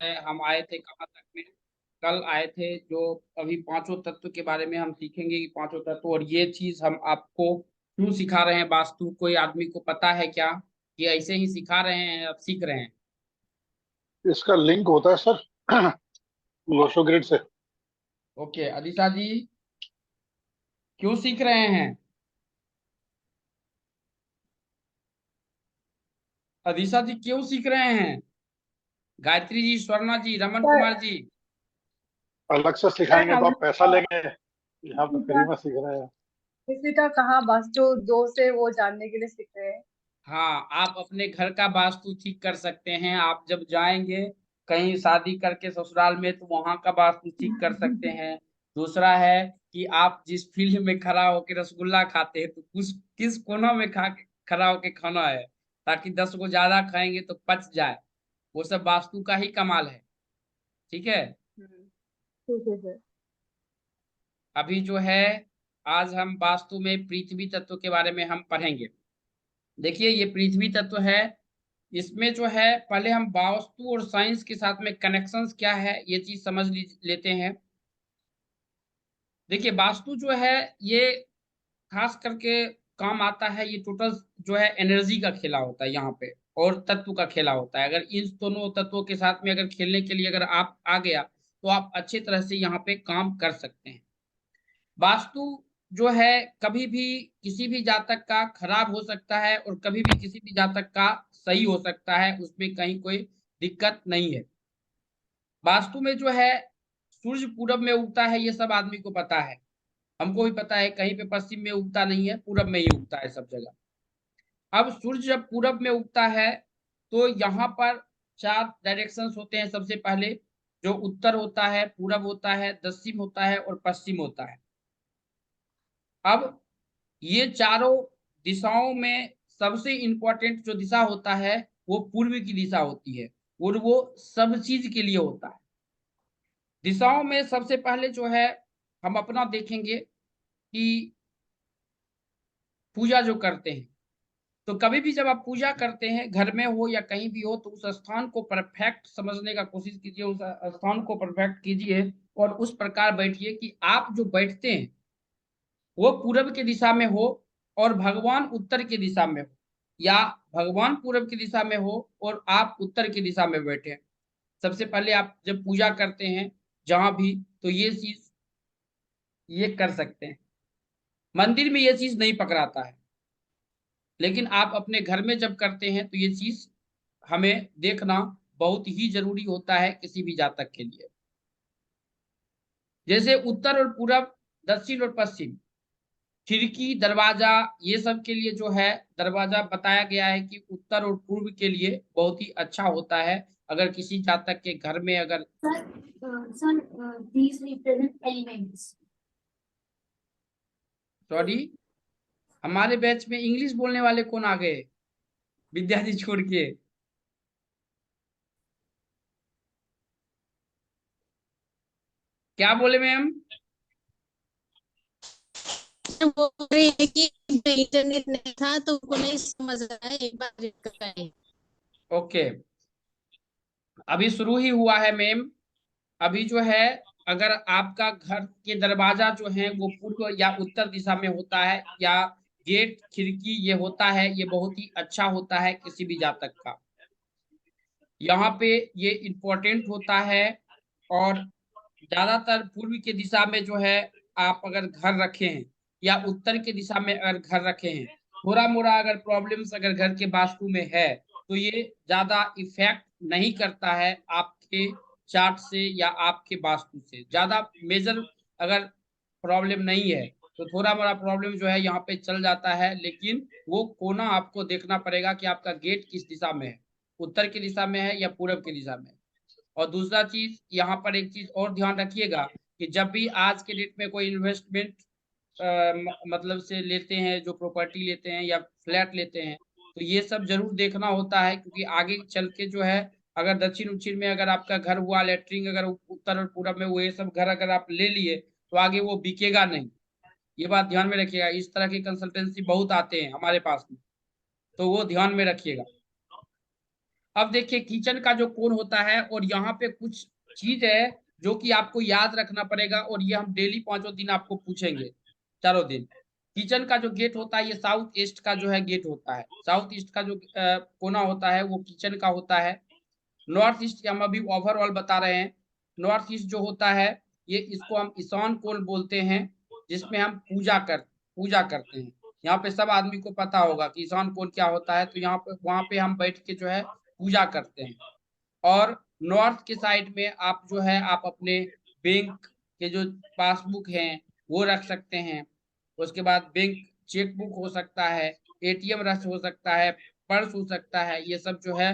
है हम आए थे कहाँ तक में। कल आए थे जो अभी पांचों तत्व के बारे में हम सीखेंगे कि पांचों तत्व, और ये चीज हम आपको क्यों सिखा रहे हैं वास्तु, कोई आदमी को पता है क्या कि ऐसे ही सिखा रहे हैं, अब सीख रहे हैं। इसका लिंक होता है सर लोशो ग्रिड से। ओके अदिशा जी, क्यों सीख रहे हैं? अदिशा जी क्यों सीख रहे हैं? गायत्री जी, स्वर्णा जी, रमन सर कुमार जी। अलग से सर सिखाएंगे तो हमने आप पैसा तो लेंगे, यहाँ पे किसी फ्री का में सीख रहे हैं। किसी का कहा वास्तु दो से वो जानने के लिए सीख रहे हैं। हाँ, आप अपने घर का वास्तु ठीक कर सकते हैं। आप जब जाएंगे कहीं शादी करके ससुराल में तो वहां का वास्तु ठीक कर सकते हैं। दूसरा है कि आप जिस फील्ड में खड़ा होकर रसगुल्ला खाते हैं तो उस किस कोना में खड़ा होकर खाना है, ताकि 10 को ज्यादा खाएंगे तो पच जाए। वो सब वास्तु का ही कमाल है। ठीक है। ठीक है सर। अभी जो है आज हम वास्तु में पृथ्वी तत्व के बारे में हम पढ़ेंगे। देखिए ये पृथ्वी तत्व है। इसमें जो है पहले हम वास्तु और साइंस के साथ में कनेक्शंस क्या है ये चीज समझ लेते हैं। देखिए वास्तु जो है ये खास करके काम आता है, ये टोटल जो है एनर्जी का खेला होता है यहाँ पे, और तत्व का खेला होता है। अगर इन दोनों तत्वों के साथ में अगर खेलने के लिए अगर आप आ गया तो आप अच्छे तरह से यहाँ पे काम कर सकते हैं। वास्तु जो है कभी भी किसी भी जातक का खराब हो सकता है और कभी भी किसी भी जातक का सही हो सकता है, उसमें कहीं कोई दिक्कत नहीं है। वास्तु में जो है सूर्य पूरब में उगता है, ये सब आदमी को पता है। हमको भी पता है कहीं पे पश्चिम में उगता नहीं है, पूरब में ही उगता है सब जगह। अब सूर्य जब पूरब में उगता है तो यहाँ पर चार डायरेक्शंस होते हैं। सबसे पहले जो उत्तर होता है, पूरब होता है, दक्षिण होता है और पश्चिम होता है। अब ये चारों दिशाओं में सबसे इंपॉर्टेंट जो दिशा होता है वो पूर्व की दिशा होती है, और वो सब चीज के लिए होता है। दिशाओं में सबसे पहले जो है हम अपना देखेंगे कि पूजा जो करते हैं, तो कभी भी जब आप पूजा करते हैं घर में हो या कहीं भी हो तो उस स्थान को परफेक्ट समझने का कोशिश कीजिए, उस स्थान को परफेक्ट कीजिए और उस प्रकार बैठिए कि आप जो बैठते हैं वो पूरब की दिशा में हो और भगवान उत्तर की दिशा में हो, या भगवान पूरब की दिशा में हो और आप उत्तर की दिशा में बैठे। सबसे पहले आप जब पूजा करते हैं जहां भी, तो ये चीज ये कर सकते हैं। मंदिर में ये चीज नहीं पकड़ाता है, लेकिन आप अपने घर में जब करते हैं तो ये चीज हमें देखना बहुत ही जरूरी होता है किसी भी जातक के लिए। जैसे उत्तर और पूरब, दक्षिण और पश्चिम, खिड़की, दरवाजा, ये सब के लिए जो है दरवाजा बताया गया है कि उत्तर और पूर्व के लिए बहुत ही अच्छा होता है। अगर किसी जातक के घर में अगर these represent elements. सॉरी, हमारे बैच में इंग्लिश बोलने वाले कौन आ गए विद्या जी छोड़ के? क्या बोले मैम? बोल रही है कि इंटरनेट नहीं था तो उनको नहीं समझ आया, एक बार read करें। ओके, अभी शुरू ही हुआ है मैम। अभी जो है अगर आपका घर के दरवाजा जो है वो पूर्व या उत्तर दिशा में होता है, या गेट खिड़की ये होता है, ये बहुत ही अच्छा होता है किसी भी जातक का। यहाँ पे ये इम्पोर्टेंट होता है। और ज्यादातर पूर्व की दिशा में जो है आप अगर घर रखे हैं, या उत्तर की दिशा में अगर घर रखे हैं, थोड़ा मोड़ा अगर प्रॉब्लम्स अगर घर के वास्तु में है तो ये ज्यादा इफेक्ट नहीं करता है आपके चार्ट से या आपके वास्तु से। ज्यादा मेजर अगर प्रॉब्लम नहीं है तो थोड़ा मोड़ा प्रॉब्लम जो है यहाँ पे चल जाता है, लेकिन वो कोना आपको देखना पड़ेगा कि आपका गेट किस दिशा में है, उत्तर की दिशा में है या पूरब की दिशा में है। और दूसरा चीज यहाँ पर एक चीज और ध्यान रखिएगा कि जब भी आज के डेट में कोई इन्वेस्टमेंट मतलब से लेते हैं, जो प्रॉपर्टी लेते हैं या फ्लैट लेते हैं, तो ये सब जरूर देखना होता है, क्योंकि आगे चल के जो है अगर दक्षिण उच्छिन में अगर आपका घर हुआ, लेटरिंग अगर उत्तर और पूरब में हुए, ये सब घर अगर आप ले लिए तो आगे वो बिकेगा नहीं। ये बात ध्यान में रखिएगा। इस तरह की कंसल्टेंसी बहुत आते हैं हमारे पास में, तो वो ध्यान में रखिएगा। अब देखिए किचन का जो कोण होता है, और यहाँ पे कुछ चीज है जो कि आपको याद रखना पड़ेगा, और ये हम डेली 5 दिन आपको पूछेंगे, चारों दिन। किचन का जो गेट होता है, ये साउथ ईस्ट का जो है गेट होता है। साउथ ईस्ट का जो कोना होता है वो किचन का होता है। नॉर्थ ईस्ट हम अभी ओवरऑल बता रहे हैं। नॉर्थ ईस्ट जो होता है, ये इसको हम ईशान कोण बोलते हैं, जिसमें हम पूजा करते हैं। यहाँ पे सब आदमी को पता होगा कि ईशान कोण क्या होता है, तो यहाँ पे वहां पे हम बैठ के जो है पूजा करते हैं। और नॉर्थ के साइड में आप जो है आप अपने बैंक के जो पासबुक हैं वो रख सकते हैं। उसके बाद बैंक चेकबुक हो सकता है, एटीएम रस हो सकता है, पर्स हो सकता है, ये सब जो है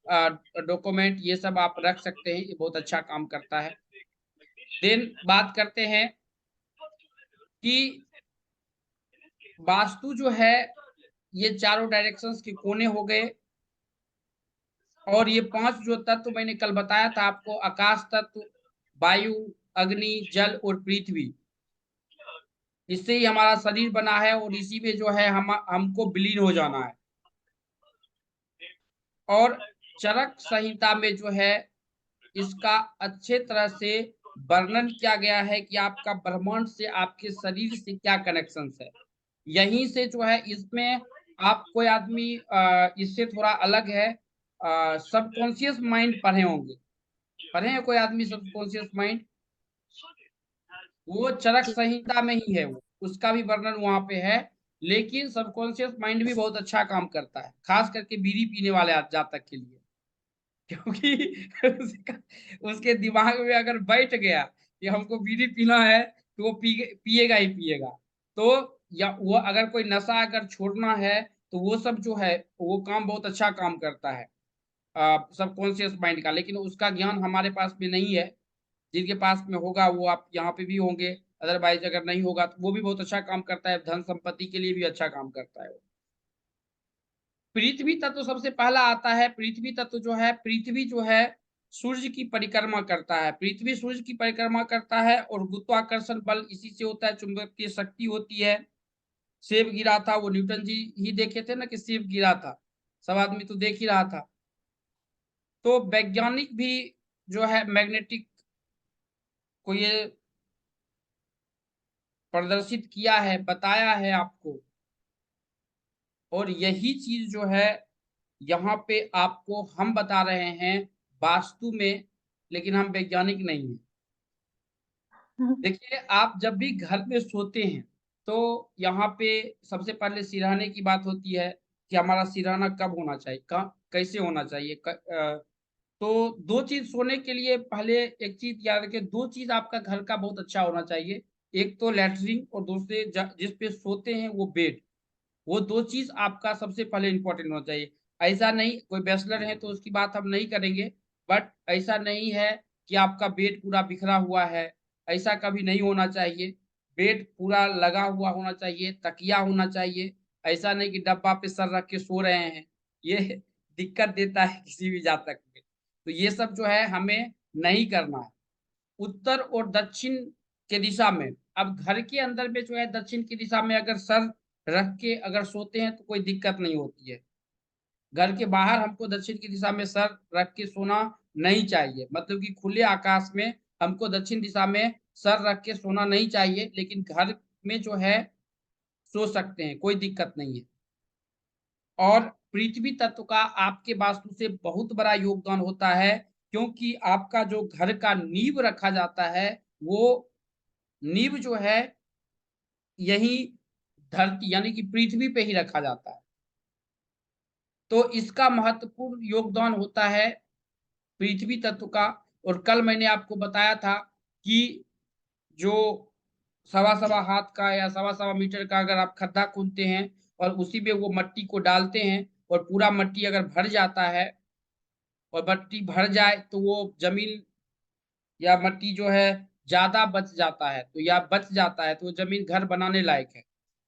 डॉक्यूमेंट, ये सब आप रख सकते हैं। ये बहुत अच्छा काम करता है। देन बात करते हैं कि वास्तु जो है, ये चारों डायरेक्शंस के कोने हो गए, और ये 5 जो तत्व मैंने कल बताया था आपको, आकाश तत्व, वायु, अग्नि, जल और पृथ्वी, इससे ही हमारा शरीर बना है, और इसी में जो है हमको विलीन हो जाना है। और चरक संहिता में जो है इसका अच्छे तरह से वर्णन किया गया है कि आपका ब्रह्मांड से, आपके शरीर से क्या कनेक्शन है। यहीं से जो है, इसमें आप कोई आदमी इससे थोड़ा अलग है, सबकॉन्शियस माइंड पढ़े होंगे, पढ़े हैं कोई आदमी सबकॉन्शियस माइंड? वो चरक जी। संहिता में ही है, वो उसका भी वर्णन वहां पे है। लेकिन सबकॉन्शियस माइंड भी बहुत अच्छा काम करता है, खास करके बीड़ी पीने वाले जातक के लिए। क्योंकि उसका उसके दिमाग में अगर बैठ गया कि हमको बीड़ी पीना है, तो वो पिएगा ही पिएगा। तो या वो अगर कोई नशा अगर छोड़ना है, तो वो सब जो है वो काम बहुत अच्छा काम करता है सबकॉन्शियस माइंड का। लेकिन उसका ज्ञान हमारे पास में नहीं है। जिनके पास में होगा वो आप यहाँ पे भी होंगे, अदरवाइज अगर नहीं होगा तो वो भी बहुत अच्छा काम करता है, धन संपत्ति के लिए भी अच्छा काम करता है। पृथ्वी तत्व सबसे पहला आता है। पृथ्वी तत्व जो है, पृथ्वी जो है सूर्य की परिक्रमा करता है। पृथ्वी सूर्य की परिक्रमा करता है, और गुरुत्वाकर्षण बल इसी से होता है, चुंबकीय शक्ति होती है। सेब गिरा था, वो न्यूटन जी ही देखे थे ना कि सेब गिरा था, सब आदमी तो देख ही रहा था। तो वैज्ञानिक भी जो है मैग्नेटिक को ये प्रदर्शित किया है, बताया है आपको। और यही चीज जो है यहाँ पे आपको हम बता रहे हैं वास्तु में, लेकिन हम वैज्ञानिक नहीं हैं। देखिए, आप जब भी घर में सोते हैं, तो यहाँ पे सबसे पहले सिरहाने की बात होती है कि हमारा सिरहाना कब होना चाहिए, कैसे होना चाहिए। तो दो चीज सोने के लिए, पहले एक चीज याद रखिए, दो चीज आपका घर का बहुत अच्छा होना चाहिए। एक तो लैट्रिन, और दूसरे जिस पे सोते हैं वो बेड। वो दो चीज आपका सबसे पहले इंपॉर्टेंट होना चाहिए। ऐसा नहीं, कोई बैचलर है तो उसकी बात हम नहीं करेंगे, बट ऐसा नहीं है कि आपका बेड पूरा बिखरा हुआ है, ऐसा कभी नहीं होना चाहिए। बेड पूरा लगा हुआ होना चाहिए, तकिया होना चाहिए। ऐसा नहीं कि डब्बा पे सर रख के सो रहे हैं, ये दिक्कत देता है किसी भी जातक में। तो ये सब जो है हमें नहीं करना है। उत्तर और दक्षिण के दिशा में, अब घर के अंदर में जो है दक्षिण की दिशा में अगर सर रख के अगर सोते हैं तो कोई दिक्कत नहीं होती है। घर के बाहर हमको दक्षिण की दिशा में सर रख के सोना नहीं चाहिए, मतलब कि खुले आकाश में हमको दक्षिण दिशा में सर रख के सोना नहीं चाहिए। लेकिन घर में जो है सो सकते हैं, कोई दिक्कत नहीं है। और पृथ्वी तत्व का आपके वास्तु से बहुत बड़ा योगदान होता है, क्योंकि आपका जो घर का नींव रखा जाता है, वो नींव जो है यही धरती यानी कि पृथ्वी पे ही रखा जाता है। तो इसका महत्वपूर्ण योगदान होता है पृथ्वी तत्व का। और कल मैंने आपको बताया था कि जो सवा सवा हाथ का या सवा सवा मीटर का अगर आप खड्डा खोदते हैं, और उसी में वो मट्टी को डालते हैं, और पूरा मट्टी अगर भर जाता है, और मट्टी भर जाए तो वो जमीन या मट्टी जो है ज्यादा बच जाता है, तो या बच जाता है तो वो जमीन घर बनाने लायक है।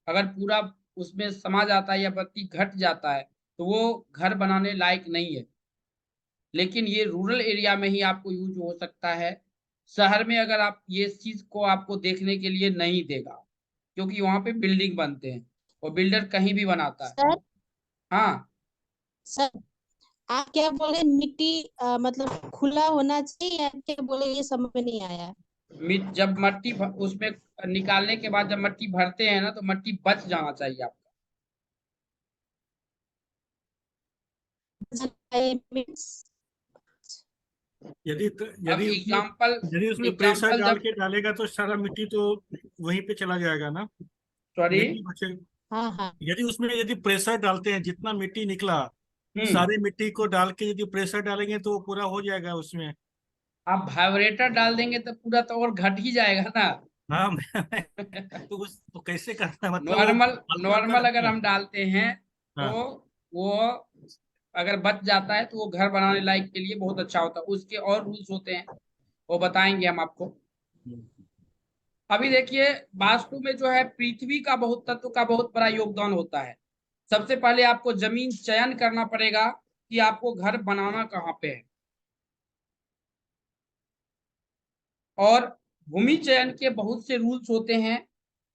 अगर पूरा उसमें समा जाता है या मट्टी घट जाता है, तो वो घर बनाने लायक नहीं है। लेकिन ये रूरल एरिया में ही आपको यूज हो सकता है। शहर में अगर आप ये चीज को आपको देखने के लिए नहीं देगा, क्योंकि वहां पे बिल्डिंग बनते हैं, और बिल्डर कहीं भी बनाता है। सर हाँ। सर आप क्या बोले, मिट्टी मतलब खुला होना चाहिए या क्या बोले, ये समझ में नहीं आया। जब उसमें निकालने के बाद जब मट्टी भरते हैं ना, तो मट्टी बच जाना चाहिए आपका। मीन्स यदि अब यदि उसमें एग्जाम्पल यदि उसमें प्रेशर एग्जाम्पल डाल जब के डालेगा तो सारा मिट्टी तो वहीं पे चला जाएगा ना, सॉरी। मिट्टी बचे। हाँ हाँ। यदि प्रेशर डालते हैं, जितना मिट्टी निकला हम्म सारी मिट्टी को डाल के यदि प्रेशर डालेंगे तो वो पूरा हो जाएगा उसमें। आप वाइब्रेटर डाल देंगे तो पूरा तो और घट ही जाएगा ना। हाँ तो कैसे करना है, मतलब वो नॉर्मल हल्का हल्का नॉर्मल अगर रहता है। हम डालते हैं तो हाँ। वो अगर बच जाता है तो वो घर बनाने लायक के लिए बहुत अच्छा होता है। उसके और रूल्स होते हैं, वो बताएंगे हम आपको। अभी देखिए, वास्तु में जो है पृथ्वी का बहुत तत्व का बहुत बड़ा योगदान होता है। सबसे पहले आपको जमीन चयन करना पड़ेगा कि आपको घर बनाना कहाँ पे है। और भूमि चयन के बहुत से रूल्स होते हैं,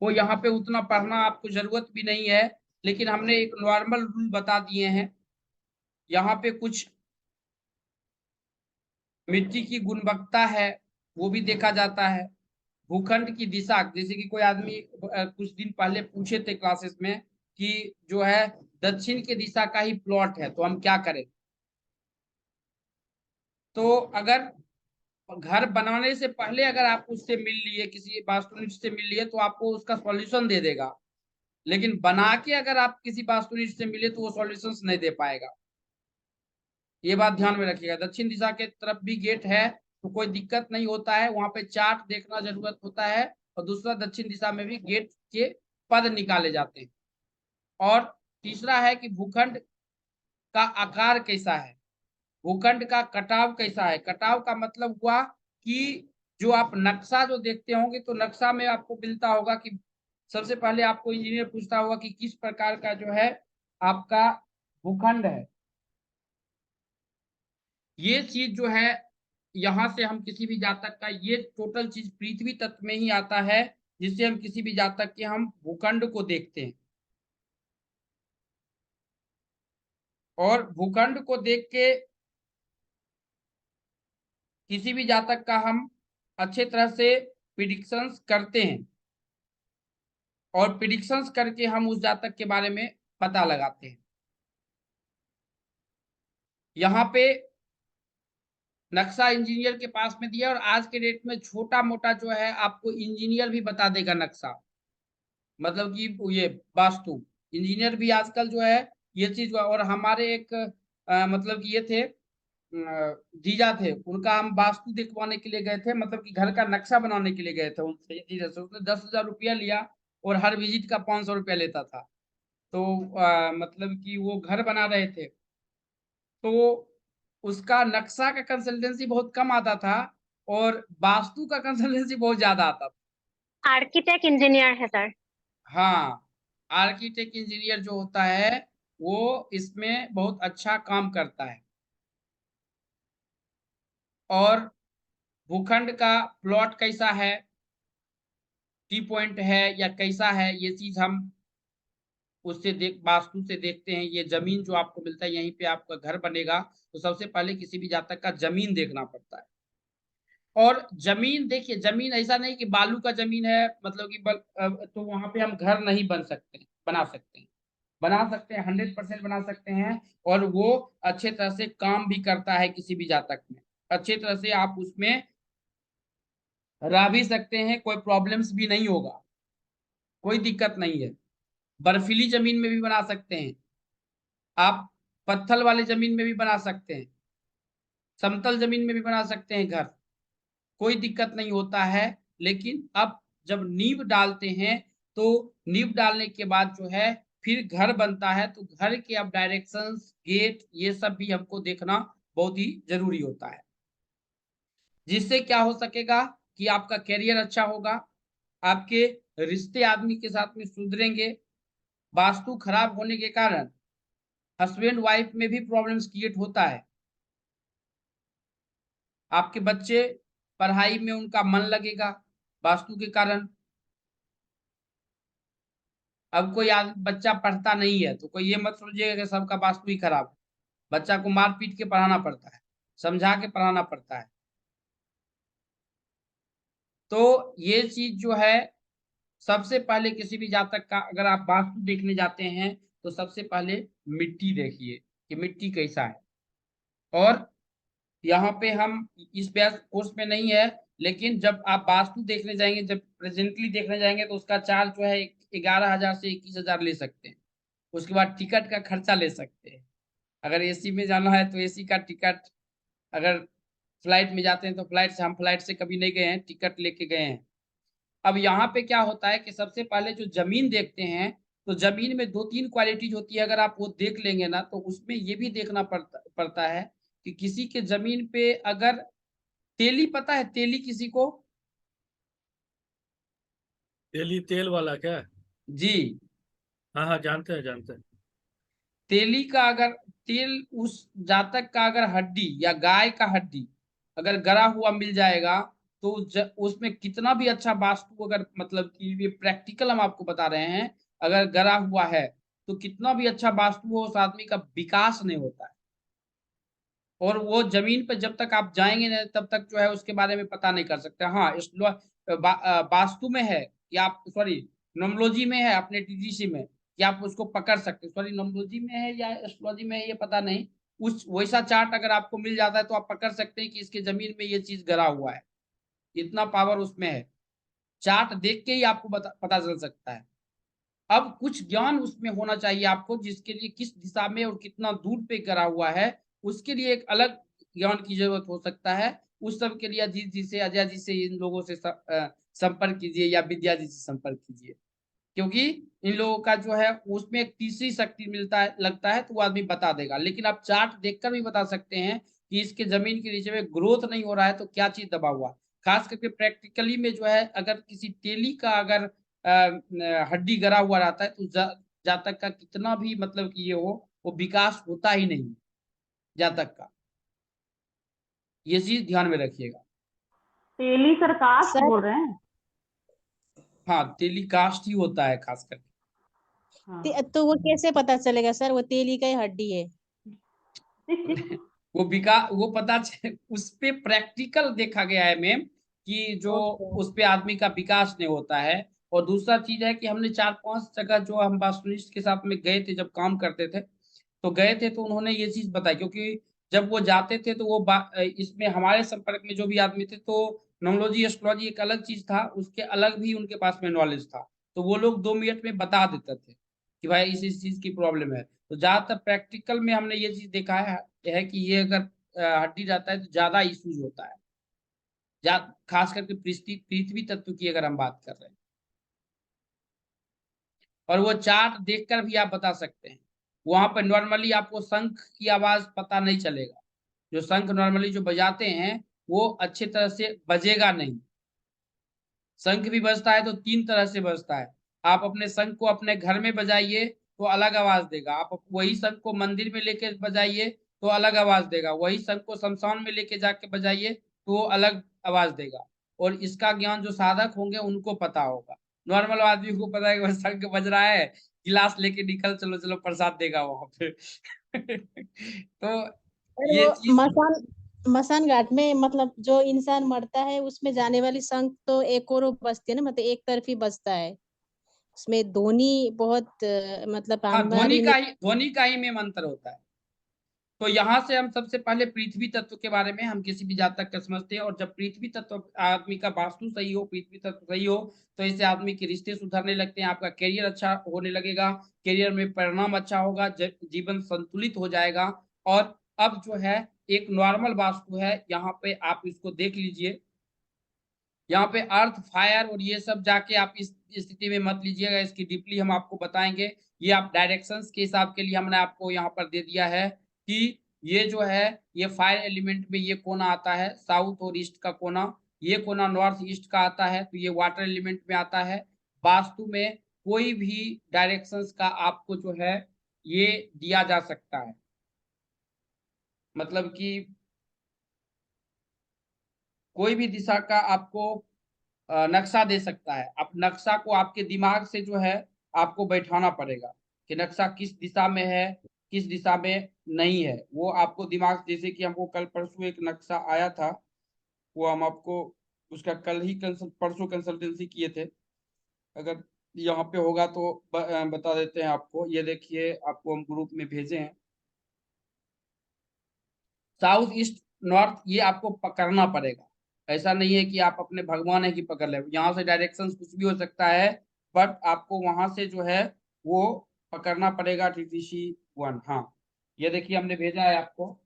वो यहाँ पे उतना पढ़ना आपको जरूरत भी नहीं है, लेकिन हमने एक नॉर्मल रूल बता दिए हैं। यहाँ पे कुछ मिट्टी की गुणवत्ता है वो भी देखा जाता है। भूखंड की दिशा, जैसे कि कोई आदमी कुछ दिन पहले पूछे थे क्लासेस में कि जो है दक्षिण की दिशा का ही प्लॉट है तो हम क्या करें। तो अगर घर बनाने से पहले अगर आप उससे मिल लिए, किसी वास्तुनिष्ठ से मिल लिए, तो आपको उसका सॉल्यूशन दे देगा। लेकिन बना के अगर आप किसी वास्तुनिष्ठ से मिले तो वो सॉल्यूशंस नहीं दे पाएगा। ये बात ध्यान में रखिएगा। दक्षिण दिशा के तरफ भी गेट है तो कोई दिक्कत नहीं होता है, वहां पे चार्ट देखना जरूरत होता है। और दूसरा, दक्षिण दिशा में भी गेट के पद निकाले जाते हैं। और तीसरा है कि भूखंड का आकार कैसा है, भूखंड का कटाव कैसा है। कटाव का मतलब हुआ कि जो आप नक्शा जो देखते होंगे तो नक्शा में आपको मिलता होगा कि सबसे पहले आपको इंजीनियर पूछता होगा कि किस प्रकार का जो है आपका भूखंड है। ये चीज जो है, यहां से हम किसी भी जातक का ये टोटल चीज पृथ्वी तत्व में ही आता है, जिससे हम किसी भी जातक के हम भूखंड को देखते हैं। और भूखंड को देख के किसी भी जातक का हम अच्छे तरह से प्रिडिक्शंस करते हैं। और प्रिडिक्शंस करके हम उस जातक के बारे में पता लगाते हैं। यहाँ पे नक्शा इंजीनियर के पास में दिया, और आज के डेट में छोटा मोटा जो है आपको इंजीनियर भी बता देगा नक्शा, मतलब कि ये वास्तु इंजीनियर भी आजकल जो है ये चीज। और हमारे एक मतलब कि ये थे जीजा थे, उनका हम वास्तु दिखवाने के लिए गए थे, मतलब कि घर का नक्शा बनाने के लिए गए थे उनसे जीजा से। उसने 10,000 रुपया लिया और हर विजिट का 500 रुपया लेता था। तो मतलब कि वो घर बना रहे थे, तो उसका नक्शा का कंसल्टेंसी बहुत कम आता था और वास्तु का कंसल्टेंसी बहुत ज्यादा आता था। आर्किटेक्ट इंजीनियर है सर। हाँ, आर्किटेक्ट इंजीनियर जो होता है वो इसमें बहुत अच्छा काम करता है। और भूखंड का प्लॉट कैसा है, टी पॉइंट है या कैसा है, ये चीज हम उससे वास्तु से देखते हैं। ये जमीन जो आपको मिलता है, यहीं पे आपका घर बनेगा, तो सबसे पहले किसी भी जातक का जमीन देखना पड़ता है। और जमीन देखिए, जमीन ऐसा नहीं कि बालू का जमीन है मतलब कि तो वहां पे हम घर नहीं बना सकते हैं। बना सकते हैं, 100% बना सकते हैं। और वो अच्छे तरह से काम भी करता है किसी भी जातक में। अच्छे तरह से आप उसमें रह भी सकते हैं, कोई प्रॉब्लम्स भी नहीं होगा, कोई दिक्कत नहीं है। बर्फीली जमीन में भी बना सकते हैं आप, पत्थल वाले जमीन में भी बना सकते हैं, समतल जमीन में भी बना सकते हैं घर, कोई दिक्कत नहीं होता है। लेकिन अब जब नींव डालते हैं तो नींव डालने के बाद जो है फिर घर बनता है, तो घर के अब डायरेक्शंस, गेट, ये सब भी हमको देखना बहुत ही जरूरी होता है। जिससे क्या हो सकेगा कि आपका करियर अच्छा होगा, आपके रिश्ते आदमी के साथ में सुधरेंगे। वास्तु खराब होने के कारण हस्बैंड वाइफ में भी प्रॉब्लम्स क्रिएट होता है। आपके बच्चे पढ़ाई में उनका मन लगेगा वास्तु के कारण। अब कोई बच्चा पढ़ता नहीं है तो कोई ये मत सोचिएगा कि सबका वास्तु ही खराब है। बच्चा को मार पीट के पढ़ाना पड़ता है, समझा के पढ़ाना पड़ता है। तो ये चीज जो है, सबसे पहले किसी भी जातक का अगर आप वास्तु देखने जाते हैं तो सबसे पहले मिट्टी देखिए कि मिट्टी कैसा है। और यहाँ पे हम इस बैच कोर्स में नहीं है, लेकिन जब आप वास्तु देखने जाएंगे, जब प्रेजेंटली देखने जाएंगे तो उसका चार्ज जो है 11,000 से 21,000 ले सकते हैं। उसके बाद टिकट का खर्चा ले सकते हैं। अगर एसी में जाना है तो एसी का टिकट, अगर फ्लाइट में जाते हैं तो फ्लाइट से, हम फ्लाइट से कभी नहीं गए हैं, टिकट लेके गए हैं। अब यहाँ पे क्या होता है कि सबसे पहले जो जमीन देखते हैं, तो जमीन में 2-3 क्वालिटीज होती है। अगर आप वो देख लेंगे ना तो उसमें ये भी देखना पड़ता है कि किसी के जमीन पे अगर तेली, पता है तेली किसी को? तेली तेल वाला क्या? जी। हाँ हाँ, जानते हैं जानते हैं। तेली का अगर तेल उस जातक का अगर हड्डी या गाय का हड्डी अगर गड़ा हुआ मिल जाएगा तो उसमें कितना भी अच्छा वास्तु, अगर मतलब कि ये प्रैक्टिकल हम आपको बता रहे हैं, अगर गड़ा हुआ है तो कितना भी अच्छा वास्तु हो, उस आदमी का विकास नहीं होता है। और वो जमीन पर जब तक आप जाएंगे नहीं तब तक जो है उसके बारे में पता नहीं कर सकते। हाँ, वास्तु में है कि आप, सॉरी, नोमोलॉजी में है अपने टीजीसी में कि आप उसको पकड़ सकते हैं। सॉरी, नोमोलॉजी में है या एस्ट्रोलॉजी में है ये पता नहीं। उस वैसा चार्ट अगर आपको मिल जाता है तो आप पकड़ सकते हैं कि इसके जमीन में ये चीज गड़ा हुआ है। इतना पावर उसमें है, चार्ट देख के ही आपको पता चल सकता है। अब कुछ ज्ञान उसमें होना चाहिए आपको, जिसके लिए किस दिशा में और कितना दूर पे करा हुआ है, उसके लिए एक अलग ज्ञान की जरूरत हो सकता है। उस सब के लिए अजीत जी से, अजय जी से, इन लोगों से संपर्क कीजिए या विद्या जी से संपर्क कीजिए। क्योंकि इन लोगों का जो है उसमें एक तीसरी शक्ति मिलता है, लगता है, तो वो आदमी बता देगा। लेकिन आप चार्ट देखकर भी बता सकते हैं कि इसके जमीन के नीचे में ग्रोथ नहीं हो रहा है तो क्या चीज दबा हुआ है। खास करके प्रैक्टिकली में जो है, अगर किसी तेली का अगर हड्डी गड़ा हुआ रहता है तो जातक का कितना भी मतलब कि ये हो, वो विकास होता ही नहीं जातक का। ये चीज ध्यान में रखिएगा। तेली सरकास्ट सर बोल रहे हैं? हाँ, टेलीकास्ट ही होता है खास करके। हाँ। तो वो कैसे पता चलेगा सर वो तेली का ही हड्डी है? वो उस पे प्रैक्टिकल देखा गया है मैम कि जो ओके। उस पे आदमी का विकास नहीं होता है। और दूसरा चीज है कि हमने 4-5 जगह जो हम वास्तुनिष्ठ के साथ में गए थे, जब काम करते थे तो गए थे, तो उन्होंने ये चीज बताई। क्योंकि जब वो जाते थे तो वो इसमें हमारे संपर्क में जो भी आदमी थे, तो नोमोलॉजी एस्ट्रोलॉजी एक अलग चीज था, उसके अलग भी उनके पास में नॉलेज था। तो वो लोग 2 मिनट में बता देते थे कि भाई इस चीज की प्रॉब्लम है। तो ज्यादातर प्रैक्टिकल में हमने ये चीज देखा है कि ये अगर हड्डी जाता है तो ज्यादा इश्यूज होता है, खास करके पृथ्वी पृथ्वी तत्व की अगर हम बात कर रहे हैं। और वो चार्ट देखकर भी आप बता सकते हैं। वहां पर नॉर्मली आपको शंख की आवाज पता नहीं चलेगा। जो शंख नॉर्मली जो बजाते हैं वो अच्छे तरह से बजेगा नहीं। शंख भी बजता है तो 3 तरह से बजता है। आप अपने शंख को अपने घर में बजाइए तो अलग आवाज देगा। आप वही शंख को मंदिर में लेके बजाइए तो अलग आवाज देगा। वही शंख को शमशान में लेके जाके बजाइए तो वो अलग आवाज देगा। और इसका ज्ञान जो साधक होंगे उनको पता होगा। नॉर्मल आदमी को पता है कि बस शंख बज रहा है, गिलास लेके निकल, चलो चलो प्रसाद देगा वहां पे। तो सर ये वो चीज, मसान घाट में मतलब जो इंसान मरता है उसमें जाने वाली शंख तो एक और बजती है ना, मतलब एक तरफी बजता है। उसमें ध्वनि बहुत मतलब हाँ, हमारी में। ध्वनि का ही में मंत्र होता है। तो यहाँ से हम सबसे पहले पृथ्वी तत्व के बारे में हम किसी भी जातक का समझते हैं। और जब पृथ्वी तत्व आदमी का वास्तु सही हो, पृथ्वी तत्व सही हो, तो इससे आदमी के रिश्ते सुधरने लगते हैं, आपका करियर अच्छा होने लगेगा, करियर में परिणाम अच्छा होगा, जीवन संतुलित हो जाएगा। और अब जो है एक नॉर्मल वास्तु है, यहाँ पे आप इसको देख लीजिए। यहाँ पे अर्थ, फायर और ये सब जाके आप इस स्थिति में मत लीजिएगा, इसकी डीपली हम आपको बताएंगे। ये आप डायरेक्शंस के हिसाब के लिए हमने आपको यहाँ पर दे दिया है कि ये जो है, ये फायर एलिमेंट में ये कोना आता है, साउथ और ईस्ट का कोना। ये कोना नॉर्थ ईस्ट का आता है, तो ये वाटर एलिमेंट में आता है। वास्तु में कोई भी डायरेक्शंस का आपको जो है ये दिया जा सकता है। मतलब कि कोई भी दिशा का आपको नक्शा दे सकता है। आप नक्शा को आपके दिमाग से जो है आपको बैठाना पड़ेगा कि नक्शा किस दिशा में है, किस दिशा में नहीं है, वो आपको दिमाग, जैसे कि हमको कल परसों एक नक्शा आया था, वो हम आपको उसका कल ही परसों कंसल्टेंसी किए थे, अगर यहाँ पे होगा तो बता देते हैं आपको। ये देखिए, आपको हम ग्रुप में भेजे हैं। साउथ ईस्ट नॉर्थ ये आपको पकड़ना पड़ेगा, ऐसा नहीं है कि आप अपने भगवान है कि पकड़ ले, यहाँ से डायरेक्शंस कुछ भी हो सकता है, बट आपको वहां से जो है वो पकड़ना पड़ेगा। TTC 1, हाँ ये देखिए हमने भेजा है आपको,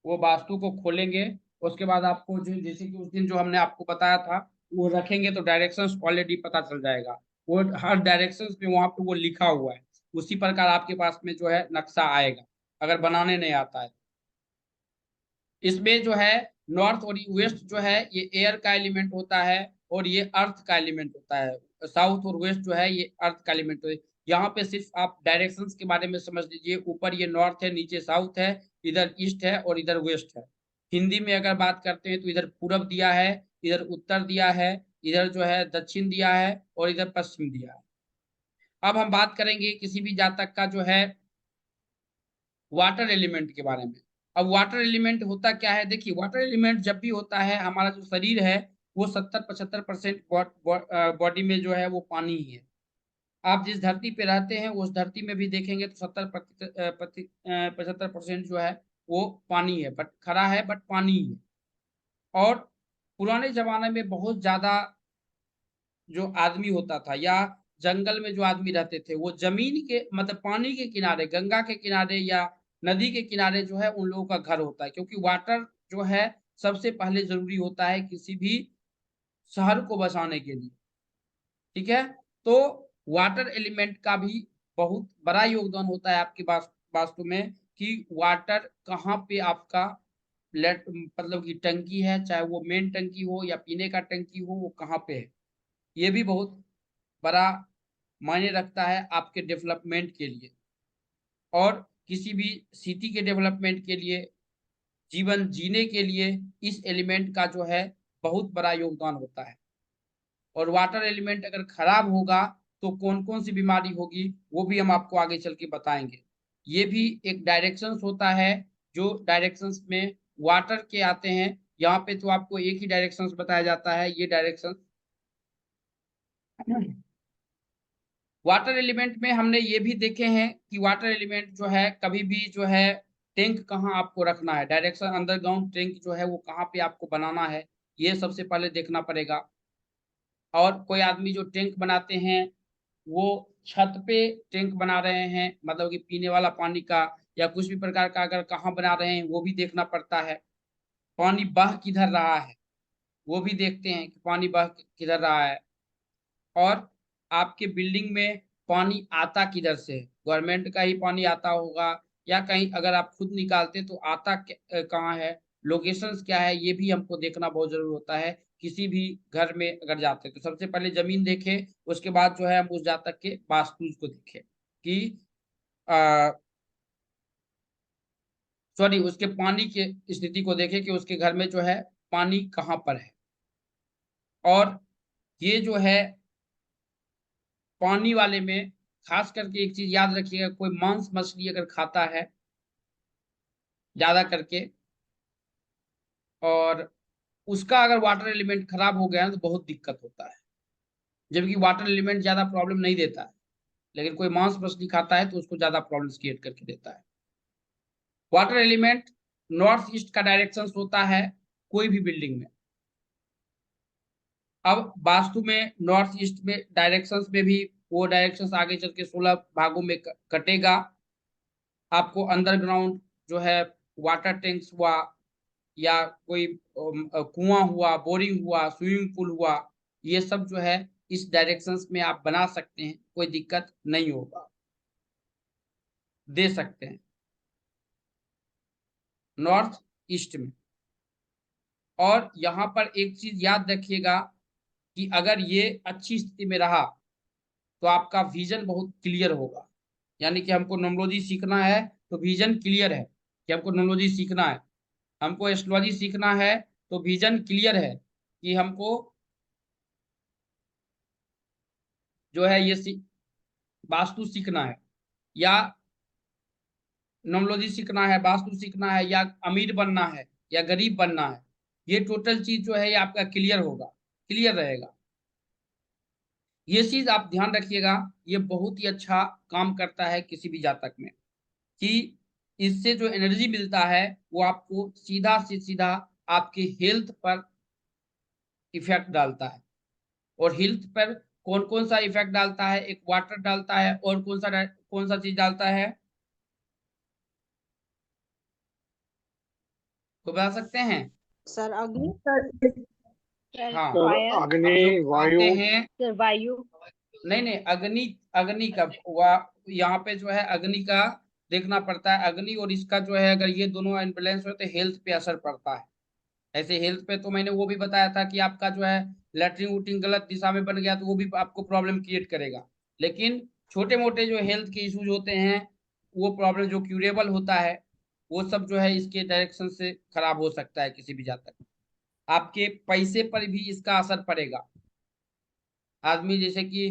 वो वास्तु को खोलेंगे, उसके बाद आपको जो जैसे कि उस दिन जो हमने आपको बताया था वो रखेंगे तो डायरेक्शंस ऑलरेडी पता चल जाएगा, वो हर डायरेक्शंस में वहां पे वो लिखा हुआ है, उसी प्रकार आपके पास में जो है नक्शा आएगा, अगर बनाने नहीं आता है। इसमें जो है नॉर्थ और वेस्ट जो है ये एयर का एलिमेंट होता है और ये अर्थ का एलिमेंट होता है। साउथ और वेस्ट जो है ये अर्थ का एलिमेंट होता है। यहाँ पे सिर्फ आप डायरेक्शंस के बारे में समझ लीजिए, ऊपर ये नॉर्थ है, नीचे साउथ है, इधर ईस्ट है और इधर वेस्ट है। हिंदी में अगर बात करते हैं तो इधर पूरब दिया है, इधर उत्तर दिया है, इधर जो है दक्षिण दिया है और इधर पश्चिम दिया है। अब हम बात करेंगे किसी भी जातक का जो है वाटर एलिमेंट के बारे में। अब वाटर एलिमेंट होता क्या है, देखिए वाटर एलिमेंट जब भी होता है, हमारा जो शरीर है वो 70-75% बॉडी में जो है वो पानी ही है। आप जिस धरती पे रहते हैं उस धरती में भी देखेंगे तो 75% जो है वो पानी है, बट खरा है, बट पानी ही है। और पुराने जमाने में बहुत ज्यादा जो आदमी होता था या जंगल में जो आदमी रहते थे वो जमीन के मतलब पानी के किनारे, गंगा के किनारे या नदी के किनारे जो है उन लोगों का घर होता है, क्योंकि वाटर जो है सबसे पहले जरूरी होता है किसी भी शहर को बसाने के लिए। ठीक है, तो वाटर एलिमेंट का भी बहुत बड़ा योगदान होता है आपकी वास्तु में, कि वाटर कहाँ पे आपका लेट मतलब कि टंकी है, चाहे वो मेन टंकी हो या पीने का टंकी हो, वो कहाँ पे है, ये भी बहुत बड़ा मायने रखता है आपके डेवलपमेंट के लिए और किसी भी सिटी के डेवलपमेंट के लिए, जीवन जीने के लिए इस एलिमेंट का जो है बहुत बड़ा योगदान होता है। और वाटर एलिमेंट अगर खराब होगा तो कौन कौन सी बीमारी होगी वो भी हम आपको आगे चल के बताएंगे। ये भी एक डायरेक्शंस होता है, जो डायरेक्शंस में वाटर के आते हैं। यहाँ पे तो आपको एक ही डायरेक्शंस बताया जाता है, ये डायरेक्शन। वाटर एलिमेंट में हमने ये भी देखे हैं कि वाटर एलिमेंट जो है कभी भी जो है टैंक कहाँ आपको रखना है, डायरेक्शन अंडरग्राउंड टैंक जो है वो कहाँ पे आपको बनाना है, ये सबसे पहले देखना पड़ेगा। और कोई आदमी जो टैंक बनाते हैं वो छत पे टैंक बना रहे हैं, मतलब कि पीने वाला पानी का या कुछ भी प्रकार का अगर कहाँ बना रहे हैं वो भी देखना पड़ता है। पानी बह किधर रहा है वो भी देखते हैं कि पानी बह किधर रहा है। और आपके बिल्डिंग में पानी आता किधर से, गवर्नमेंट का ही पानी आता होगा या कहीं अगर आप खुद निकालते तो आता कहाँ है, लोकेशंस क्या है, ये भी हमको देखना बहुत जरूरी होता है। किसी भी घर में अगर जाते हैं तो सबसे पहले जमीन देखें, उसके बाद जो है हम उस जातक के वास्तु को देखें कि सॉरी उसके पानी के स्थिति को देखें कि उसके घर में जो है पानी कहाँ पर है। और ये जो है पानी वाले में खास करके एक चीज याद रखिएगा, कोई मांस मछली अगर खाता है ज्यादा करके और उसका अगर वाटर एलिमेंट खराब हो गया है तो बहुत दिक्कत होता है, जबकि वाटर एलिमेंट ज्यादा प्रॉब्लम नहीं देता है, लेकिन कोई मांस मछली खाता है तो उसको ज्यादा प्रॉब्लम क्रिएट करके देता है। वाटर एलिमेंट नॉर्थ ईस्ट का डायरेक्शन होता है कोई भी बिल्डिंग में। अब वास्तु में नॉर्थ ईस्ट में डायरेक्शंस में भी वो डायरेक्शंस आगे चल के 16 भागों में कटेगा। आपको अंडरग्राउंड जो है वाटर टैंक्स हुआ या कोई कुआं हुआ, बोरिंग हुआ, स्विमिंग पूल हुआ, ये सब जो है इस डायरेक्शंस में आप बना सकते हैं, कोई दिक्कत नहीं होगा, दे सकते हैं नॉर्थ ईस्ट में। और यहाँ पर एक चीज याद रखिएगा कि अगर ये अच्छी स्थिति में रहा तो आपका विजन बहुत क्लियर होगा। यानी कि हमको न्यूमरोलॉजी सीखना है तो विजन क्लियर है कि हमको न्यूमरोलॉजी सीखना है, हमको एस्ट्रोलॉजी सीखना है तो विजन क्लियर है कि हमको जो है ये वास्तु सीखना है। या न्यूमरोलॉजी सीखना है, वास्तु सीखना है, या अमीर बनना है या गरीब बनना है, ये टोटल चीज जो है ये आपका क्लियर होगा, क्लियर रहेगा। ये चीज आप ध्यान रखिएगा, ये बहुत ही अच्छा काम करता है किसी भी जातक में, कि इससे जो एनर्जी मिलता है वो आपको सीधा से सीधा आपके हेल्थ पर इफेक्ट डालता है। और हेल्थ पर कौन कौन सा इफेक्ट डालता है? एक वाटर डालता है, और कौन सा चीज डालता है, तो बता सकते हैं? सर अग्नि। हाँ, फायर, अब अग्नि, जो वायु। खाते हैं, सर वायु। नहीं, अग्नि, अग्नि का यहाँ पे जो है अग्नि का देखना पड़ता है। अग्नि और इसका जो है अगर ये दोनों इम्बैलेंस हो तो हेल्थ पे असर पड़ता है। ऐसे हेल्थ पे तो मैंने वो भी बताया था कि आपका जो है लैट्रिन वूटिंग गलत दिशा में बन गया तो वो भी आपको प्रॉब्लम क्रिएट करेगा। लेकिन छोटे मोटे जो हेल्थ के इश्यूज होते हैं, वो प्रॉब्लम जो क्यूरेबल होता है, वो सब जो है इसके डायरेक्शन से खराब हो सकता है किसी भी जातक। आपके पैसे पर भी इसका असर पड़ेगा। आदमी जैसे कि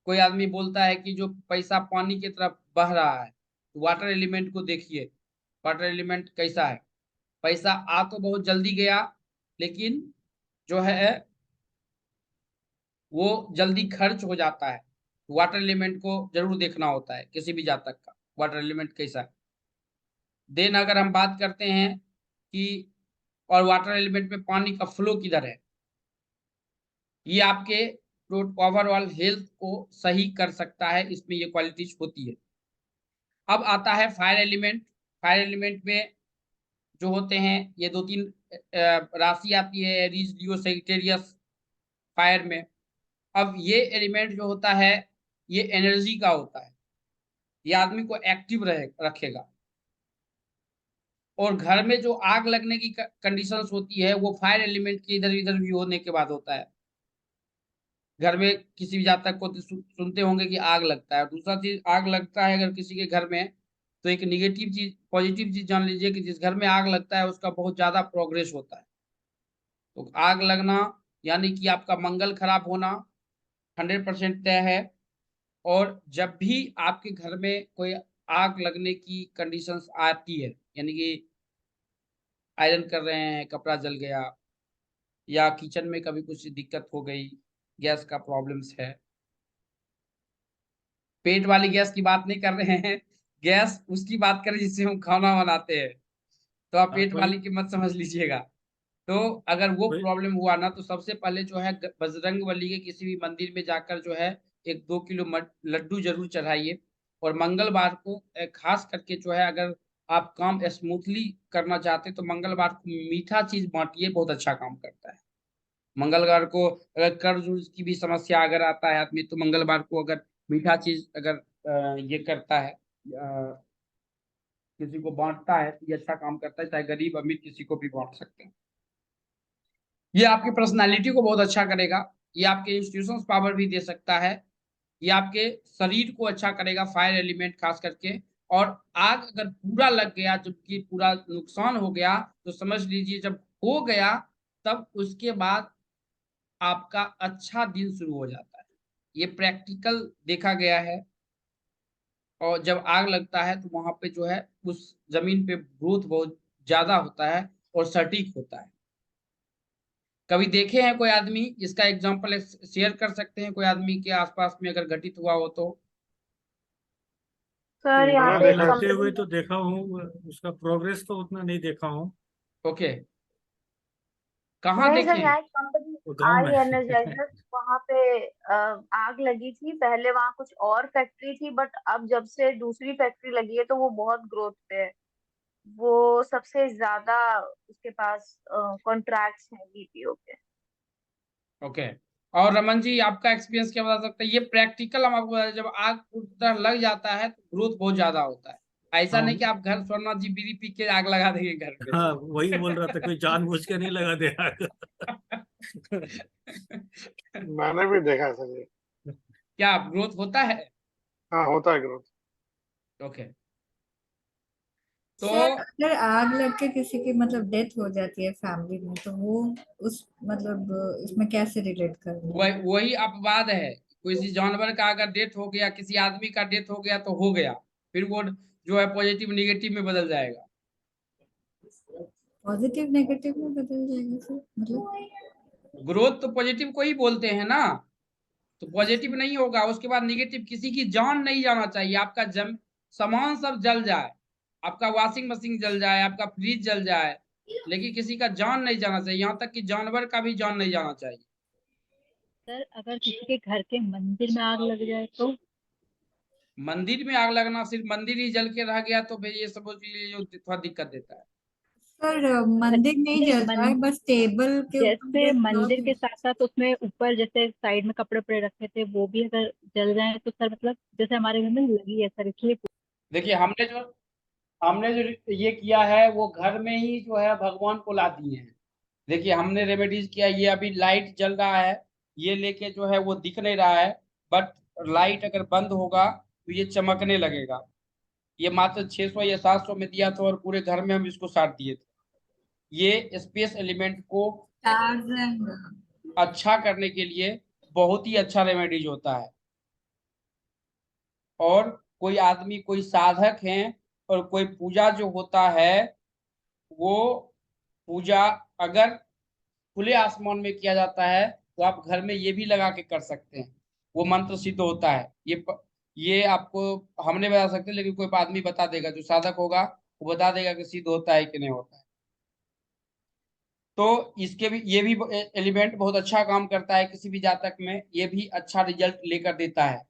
कोई आदमी बोलता है कि जो पैसा पानी की तरफ बह रहा है, तो वाटर एलिमेंट को देखिए, वाटर एलिमेंट कैसा है। पैसा आ तो बहुत जल्दी गया, लेकिन जो है वो जल्दी खर्च हो जाता है। वाटर एलिमेंट को जरूर देखना होता है किसी भी जातक का, वाटर एलिमेंट कैसा है। देन अगर हम बात करते हैं कि और वाटर एलिमेंट में पानी का फ्लो किधर है, ये आपके ओवरऑल हेल्थ को सही कर सकता है, इसमें ये क्वालिटीज होती है। अब आता है फायर एलिमेंट। फायर एलिमेंट में जो होते हैं ये दो तीन राशि आती है, एरीज, लियो, सेजिटेरियस, फायर में। अब ये एलिमेंट जो होता है ये एनर्जी का होता है, ये आदमी को एक्टिव रखेगा। और घर में जो आग लगने की कंडीशंस होती है वो फायर एलिमेंट के इधर इधर भी होने के बाद होता है। घर में किसी भी जातक को तो सुनते होंगे कि आग लगता है। दूसरा चीज, आग लगता है अगर किसी के घर में, तो एक निगेटिव चीज, पॉजिटिव चीज जान लीजिए कि जिस घर में आग लगता है उसका बहुत ज्यादा प्रोग्रेस होता है। तो आग लगना यानी कि आपका मंगल खराब होना 100% तय है। और जब भी आपके घर में कोई आग लगने की कंडीशंस आती है, यानी कि आयरन कर रहे हैं, कपड़ा जल गया, या किचन में कभी कुछ दिक्कत हो गई, गैस का प्रॉब्लम्स है, पेट वाली गैस की बात नहीं कर रहे हैं, गैस उसकी बात करें जिससे हम खाना बनाते हैं, तो आप हाँ, पेट वाली की मत समझ लीजिएगा। तो अगर वो वही प्रॉब्लम हुआ ना, तो सबसे पहले जो है बजरंग बली के किसी भी मंदिर में जाकर जो है 1-2 किलो लड्डू जरूर चढ़ाइए। और मंगलवार को खास करके जो है अगर आप काम स्मूथली करना चाहते हैं तो मंगलवार को मीठा चीज बांटिए, बहुत अच्छा काम करता है। मंगलवार को अगर कर्ज उर्ज की भी समस्या अगर आता है आदमी, तो मंगलवार को अगर मीठा चीज अगर ये करता है, किसी को बांटता है, तो ये अच्छा काम करता है। चाहे गरीब अमीर किसी को भी बांट सकते हैं। ये आपकी पर्सनालिटी को बहुत अच्छा करेगा, ये आपके इंस्टीट्यूशन पावर भी दे सकता है, ये आपके शरीर को अच्छा करेगा, फायर एलिमेंट खास करके। और आग अगर पूरा लग गया, जबकि पूरा नुकसान हो गया, तो समझ लीजिए जब हो गया तब उसके बाद आपका अच्छा दिन शुरू हो जाता है। ये प्रैक्टिकल देखा गया है। और जब आग लगता है तो वहां पे जो है उस जमीन पे ग्रोथ बहुत ज्यादा होता है और सटीक होता है। कभी देखे हैं कोई आदमी, इसका एग्जांपल शेयर कर सकते हैं कोई आदमी के आसपास में अगर घटित हुआ हो तो? सर यहाँ मैंने पे आग एक देखा है लगते सर। हुए कंपनी, तो देखा हूँ, उसका प्रोग्रेस तो उतना नहीं देखा हूँ। ओके, कहाँ नहीं देखे सर, यहाँ हैं? एक कंपनी वो गांव आई में एनर्जाइजर, वहाँ पे आग लगी थी। पहले वहाँ कुछ और फैक्ट्री थी, बट अब जब से दूसरी फैक्ट्री लगी है तो वो बहुत ग्रोथ पे है। वो सबसे ज्यादा उसके पास कॉन्ट्रैक्ट्स हैं बीपीओ के। ओके। और रमन जी, आपका एक्सपीरियंस क्या बता सकते हैं? ये प्रैक्टिकल हम आपको बता दें, जब आग पूरी तरह लग जाता है तो ग्रोथ बहुत ज्यादा होता है। ऐसा नहीं हाँ, कि आप घर सोमनाथ जी बीड़ी पी के आग लगा देंगे घर पे। हाँ, वही बोल रहा था, कोई जानबूझ के नहीं लगा दे आग। मैंने भी देखा है सर ये। क्या ग्रोथ होता है? हाँ, होता है ग्रोथ। ओके। तो सर अगर आग लग के किसी की मतलब डेथ हो जाती है फैमिली में, तो वो उस मतलब इसमें कैसे रिलेट करना है? वही अपवाद है। किसी जानवर का अगर डेथ हो गया, किसी आदमी का डेथ हो गया तो हो गया। फिर वो जो है पॉजिटिव निगेटिव में बदल जाएगा। पॉजिटिव नेगेटिव में बदल जाएगा सर, मतलब ग्रोथ तो पॉजिटिव को ही बोलते हैं ना, तो पॉजिटिव नहीं होगा, उसके बाद निगेटिव। किसी की जान नहीं जाना चाहिए, आपका सामान सब जल जाए, आपका वॉशिंग मशीन जल जाए, आपका फ्रिज जल जाए, लेकिन किसी का जान नहीं जाना चाहिए, यहाँ तक कि जानवर का भी जान नहीं जाना चाहिए। सर अगर किसी के घर के मंदिर में आग लग जाए तो? मंदिर में आग लगना, सिर्फ मंदिर ही जल के रह गया तो फिर ये समझ लीजिए जो थोड़ा दिक्कत देता है। सर मंदिर नहीं जल रहा है, बस टेबल के ऊपर जैसे जो मंदिर cloth के साथ साथ उसमें ऊपर जैसे साइड में कपड़े उपड़े रखे थे वो भी अगर जल जाए तो सर, मतलब जैसे हमारे घर में लगी है सर, इसलिए देखिए हमने जो ये किया है वो घर में ही जो है भगवान को ला दिए हैं। देखिए हमने रेमेडीज किया, ये अभी लाइट जल रहा है, ये लेके जो है वो दिख नहीं रहा है, बट लाइट अगर बंद होगा तो ये चमकने लगेगा। ये मात्र 600 या 700 में दिया था और पूरे घर में हम इसको साट दिए थे। ये स्पेस एलिमेंट को चार्ज एंड अच्छा करने के लिए बहुत ही अच्छा रेमेडीज होता है। और कोई आदमी, कोई साधक हैं और कोई पूजा जो होता है, वो पूजा अगर खुले आसमान में किया जाता है तो आप घर में ये भी लगा के कर सकते हैं, वो मंत्र सिद्ध होता है। ये आपको हम नहीं बता सकते, लेकिन कोई आदमी बता देगा, जो साधक होगा वो बता देगा कि सिद्ध होता है कि नहीं होता है। तो इसके भी ये भी एलिमेंट बहुत अच्छा काम करता है, किसी भी जातक में ये भी अच्छा रिजल्ट लेकर देता है।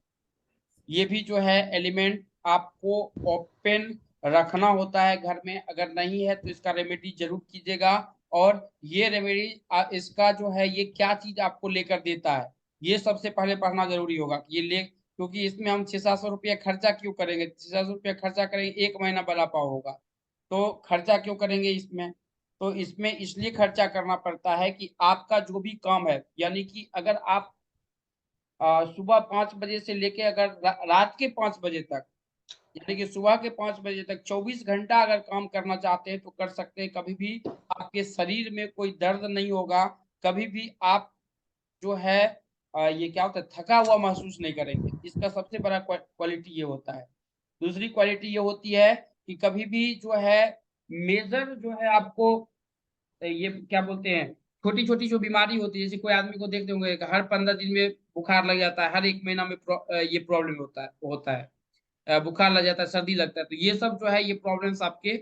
ये भी जो है एलिमेंट आपको ओपन रखना होता है घर में, अगर नहीं है तो इसका रेमेडी जरूर कीजिएगा। और ये रेमेडी इसका जो है ये क्या चीज आपको लेकर देता है, ये सबसे पहले पढ़ना जरूरी होगा कि ये ले, क्योंकि इसमें हम 600-700 रुपया खर्चा क्यों करेंगे, 600 रुपया खर्चा करेंगे, 1 महीना बना पाओ होगा, तो खर्चा क्यों करेंगे इसमें। तो इसमें इसलिए खर्चा करना पड़ता है कि आपका जो भी काम है, यानी कि अगर आप सुबह 5 बजे से लेके अगर रात के 5 बजे तक, यानी कि सुबह के 5 बजे तक 24 घंटा अगर काम करना चाहते हैं तो कर सकते हैं। कभी भी आपके शरीर में कोई दर्द नहीं होगा, कभी भी आप जो है ये क्या होता है, थका हुआ महसूस नहीं करेंगे। इसका सबसे बड़ा क्वालिटी ये होता है। दूसरी क्वालिटी ये होती है कि कभी भी जो है मेजर जो है आपको ये क्या बोलते हैं, छोटी छोटी जो बीमारी होती है, जैसे कोई आदमी को देखते होंगे हर 15 दिन में बुखार लग जाता है, हर 1 महीना में ये प्रॉब्लम होता है, बुखार लग जाता है, सर्दी लगता है, तो ये सब जो है ये प्रॉब्लम्स आपके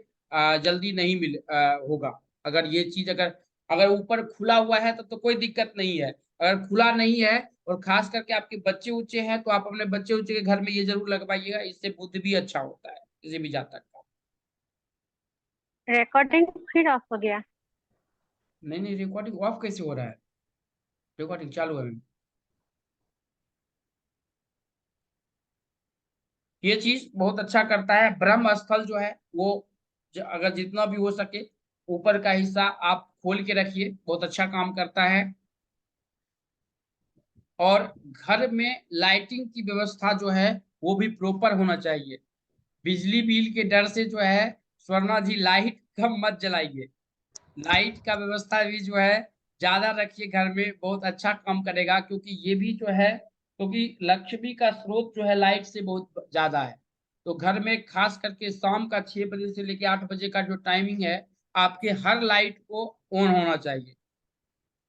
जल्दी नहीं होगा। अगर ये चीज अगर अगर ऊपर खुला हुआ है तो कोई दिक्कत नहीं है। अगर खुला नहीं है और खास करके आपके बच्चे उच्चे हैं तो आप अपने बच्चे उच्चे के घर में ये जरूर लगवाइएगा, इससे बुद्ध भी अच्छा होता है किसी भी जातक का। रिकॉर्डिंग फिर ऑफ हो गया। नहीं नहीं, रिकॉर्डिंग ऑफ कैसे हो रहा है, रिकॉर्डिंग चालू है। ये चीज बहुत अच्छा करता है। ब्रह्म स्थल जो है वो अगर जितना भी हो सके ऊपर का हिस्सा आप खोल के रखिए, बहुत अच्छा काम करता है। और घर में लाइटिंग की व्यवस्था जो है वो भी प्रॉपर होना चाहिए। बिजली बिल के डर से जो है स्वर्णा जी लाइट कम मत जलाइए, लाइट का व्यवस्था भी जो है ज्यादा रखिए घर में, बहुत अच्छा काम करेगा। क्योंकि ये भी जो है, क्योंकि लक्ष्मी का स्रोत जो है लाइट से बहुत ज्यादा है, तो घर में खास करके शाम का 6 बजे से लेकर 8 बजे का जो टाइमिंग है, आपके हर लाइट को ऑन होना चाहिए।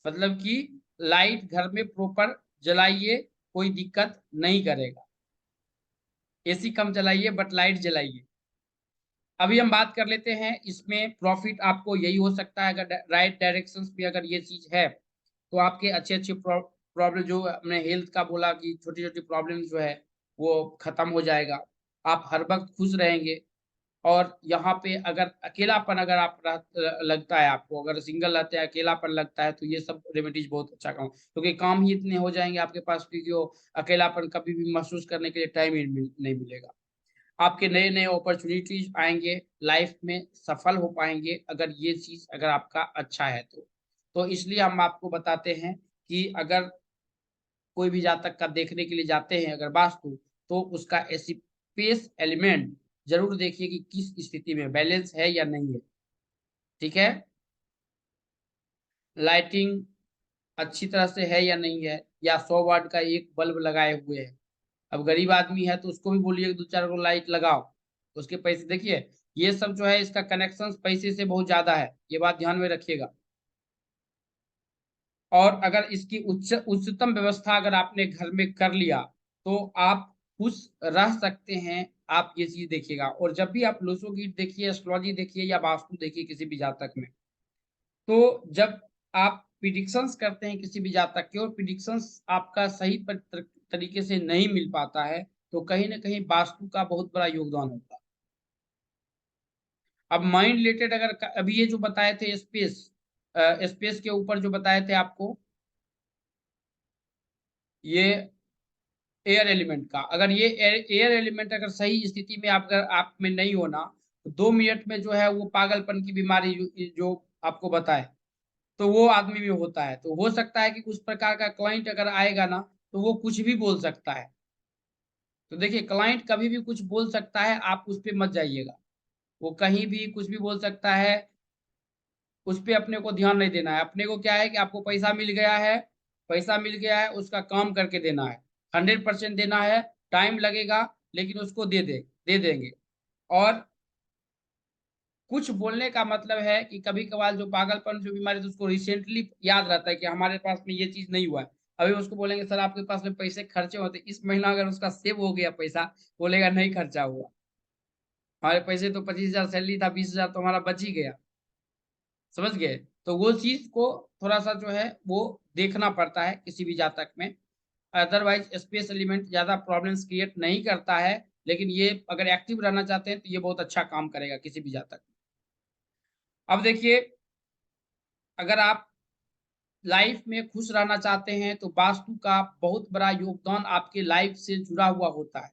मतलब कि लाइट घर में प्रॉपर जलाइए, कोई दिक्कत नहीं करेगा। एसी कम चलाइए बट लाइट जलाइए। अभी हम बात कर लेते हैं, इसमें प्रॉफिट आपको यही हो सकता है अगर राइट डायरेक्शंस भी अगर ये चीज है तो आपके अच्छे अच्छे प्रॉब्लम, जो हमने हेल्थ का बोला कि छोटी छोटी प्रॉब्लम जो है वो खत्म हो जाएगा, आप हर वक्त खुश रहेंगे। और यहाँ पे अगर अकेलापन अगर आप लगता है आपको, अगर सिंगल रहते हैं अकेलापन लगता है, तो ये सब रेमेडीज बहुत अच्छा काम, क्योंकि काम ही इतने हो जाएंगे आपके पास कि वो अकेलापन कभी भी महसूस करने के लिए टाइम ही नहीं मिलेगा। आपके नए नए अपॉर्चुनिटीज आएंगे, लाइफ में सफल हो पाएंगे अगर ये चीज अगर आपका अच्छा है तो इसलिए हम आपको बताते हैं कि अगर कोई भी जातक का देखने के लिए जाते हैं अगर वास्तु, तो उसका स्पेस एलिमेंट जरूर देखिए कि किस स्थिति में बैलेंस है या नहीं है। ठीक है, लाइटिंग अच्छी तरह से है या नहीं है, या 100 वाट का एक बल्ब लगाए हुए हैं। अब गरीब आदमी है तो उसको भी बोलिए 2-4 को लाइट लगाओ, उसके पैसे देखिए, ये सब जो है इसका कनेक्शन पैसे से बहुत ज्यादा है, ये बात ध्यान में रखिएगा। और अगर इसकी उच्चतम व्यवस्था अगर आपने घर में कर लिया तो आप खुश रह सकते हैं। आप ये चीज देखिएगा। और जब भी आप लोसो गीट देखिए, एस्ट्रोलॉजी देखिए या वास्तु देखिए किसी भी जातक में, तो जब आप प्रिडिक्शंस करते हैं किसी भी जातक के और प्रिडिक्शंस आपका सही तरीके से नहीं मिल पाता है, तो कहीं ना कहीं वास्तु का बहुत बड़ा योगदान होता है। अब माइंड रिलेटेड अगर अभी ये जो बताए थे स्पेस, स्पेस के ऊपर जो बताए थे आपको, ये एयर एलिमेंट का, अगर ये एयर एलिमेंट अगर सही स्थिति में अगर आप में नहीं होना, तो 2 मिनट में जो है वो पागलपन की बीमारी जो आपको बताए तो वो आदमी में होता है। तो हो सकता है कि उस प्रकार का क्लाइंट अगर आएगा ना, तो वो कुछ भी बोल सकता है। तो देखिए, क्लाइंट कभी भी कुछ बोल सकता है, आप उस पर मत जाइएगा। वो कहीं भी कुछ भी बोल सकता है, उस पर अपने को ध्यान नहीं देना है। अपने को क्या है कि आपको पैसा मिल गया है, पैसा मिल गया है, उसका काम करके देना है, 100% देना है। टाइम लगेगा लेकिन उसको दे देंगे। और कुछ बोलने का मतलब है कि कभी कभार जो पागलपन जो बीमारी, तो उसको रिसेंटली याद रहता है कि हमारे पास में ये चीज नहीं हुआ है। अभी उसको बोलेंगे सर आपके पास में पैसे खर्चे होते, इस महीना अगर उसका सेव हो गया पैसा, बोलेगा नहीं खर्चा हुआ, हमारे पैसे तो 25,000 सैलरी था, 20,000 तो हमारा बच ही गया। समझ गए? तो वो चीज को थोड़ा सा जो है वो देखना पड़ता है किसी भी जातक में। अदरवाइज स्पेस एलिमेंट ज्यादा प्रॉब्लम्स क्रिएट नहीं करता है, लेकिन ये अगर एक्टिव रहना चाहते हैं तो ये बहुत अच्छा काम करेगा किसी भी जातक में। अब देखिए, अगर आप लाइफ में खुश रहना चाहते हैं तो वास्तु का बहुत बड़ा योगदान आपके लाइफ से जुड़ा हुआ होता है।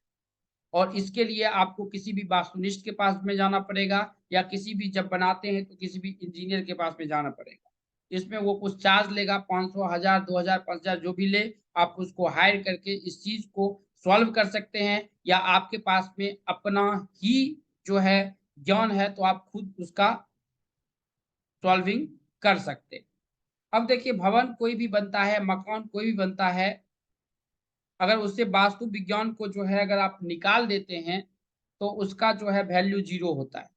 और इसके लिए आपको किसी भी वास्तुनिष्ठ के पास में जाना पड़ेगा, या किसी भी जब बनाते हैं तो किसी भी इंजीनियर के पास में जाना पड़ेगा। इसमें वो कुछ चार्ज लेगा, 500, 1000, 2000, 5000 जो भी ले, आप उसको हायर करके इस चीज को सॉल्व कर सकते हैं। या आपके पास में अपना ही जो है ज्ञान है, तो आप खुद उसका सॉल्विंग कर सकते हैं। अब देखिए, भवन कोई भी बनता है, मकान कोई भी बनता है, अगर उससे वास्तु विज्ञान को जो है अगर आप निकाल देते हैं, तो उसका जो है वैल्यू 0 होता है।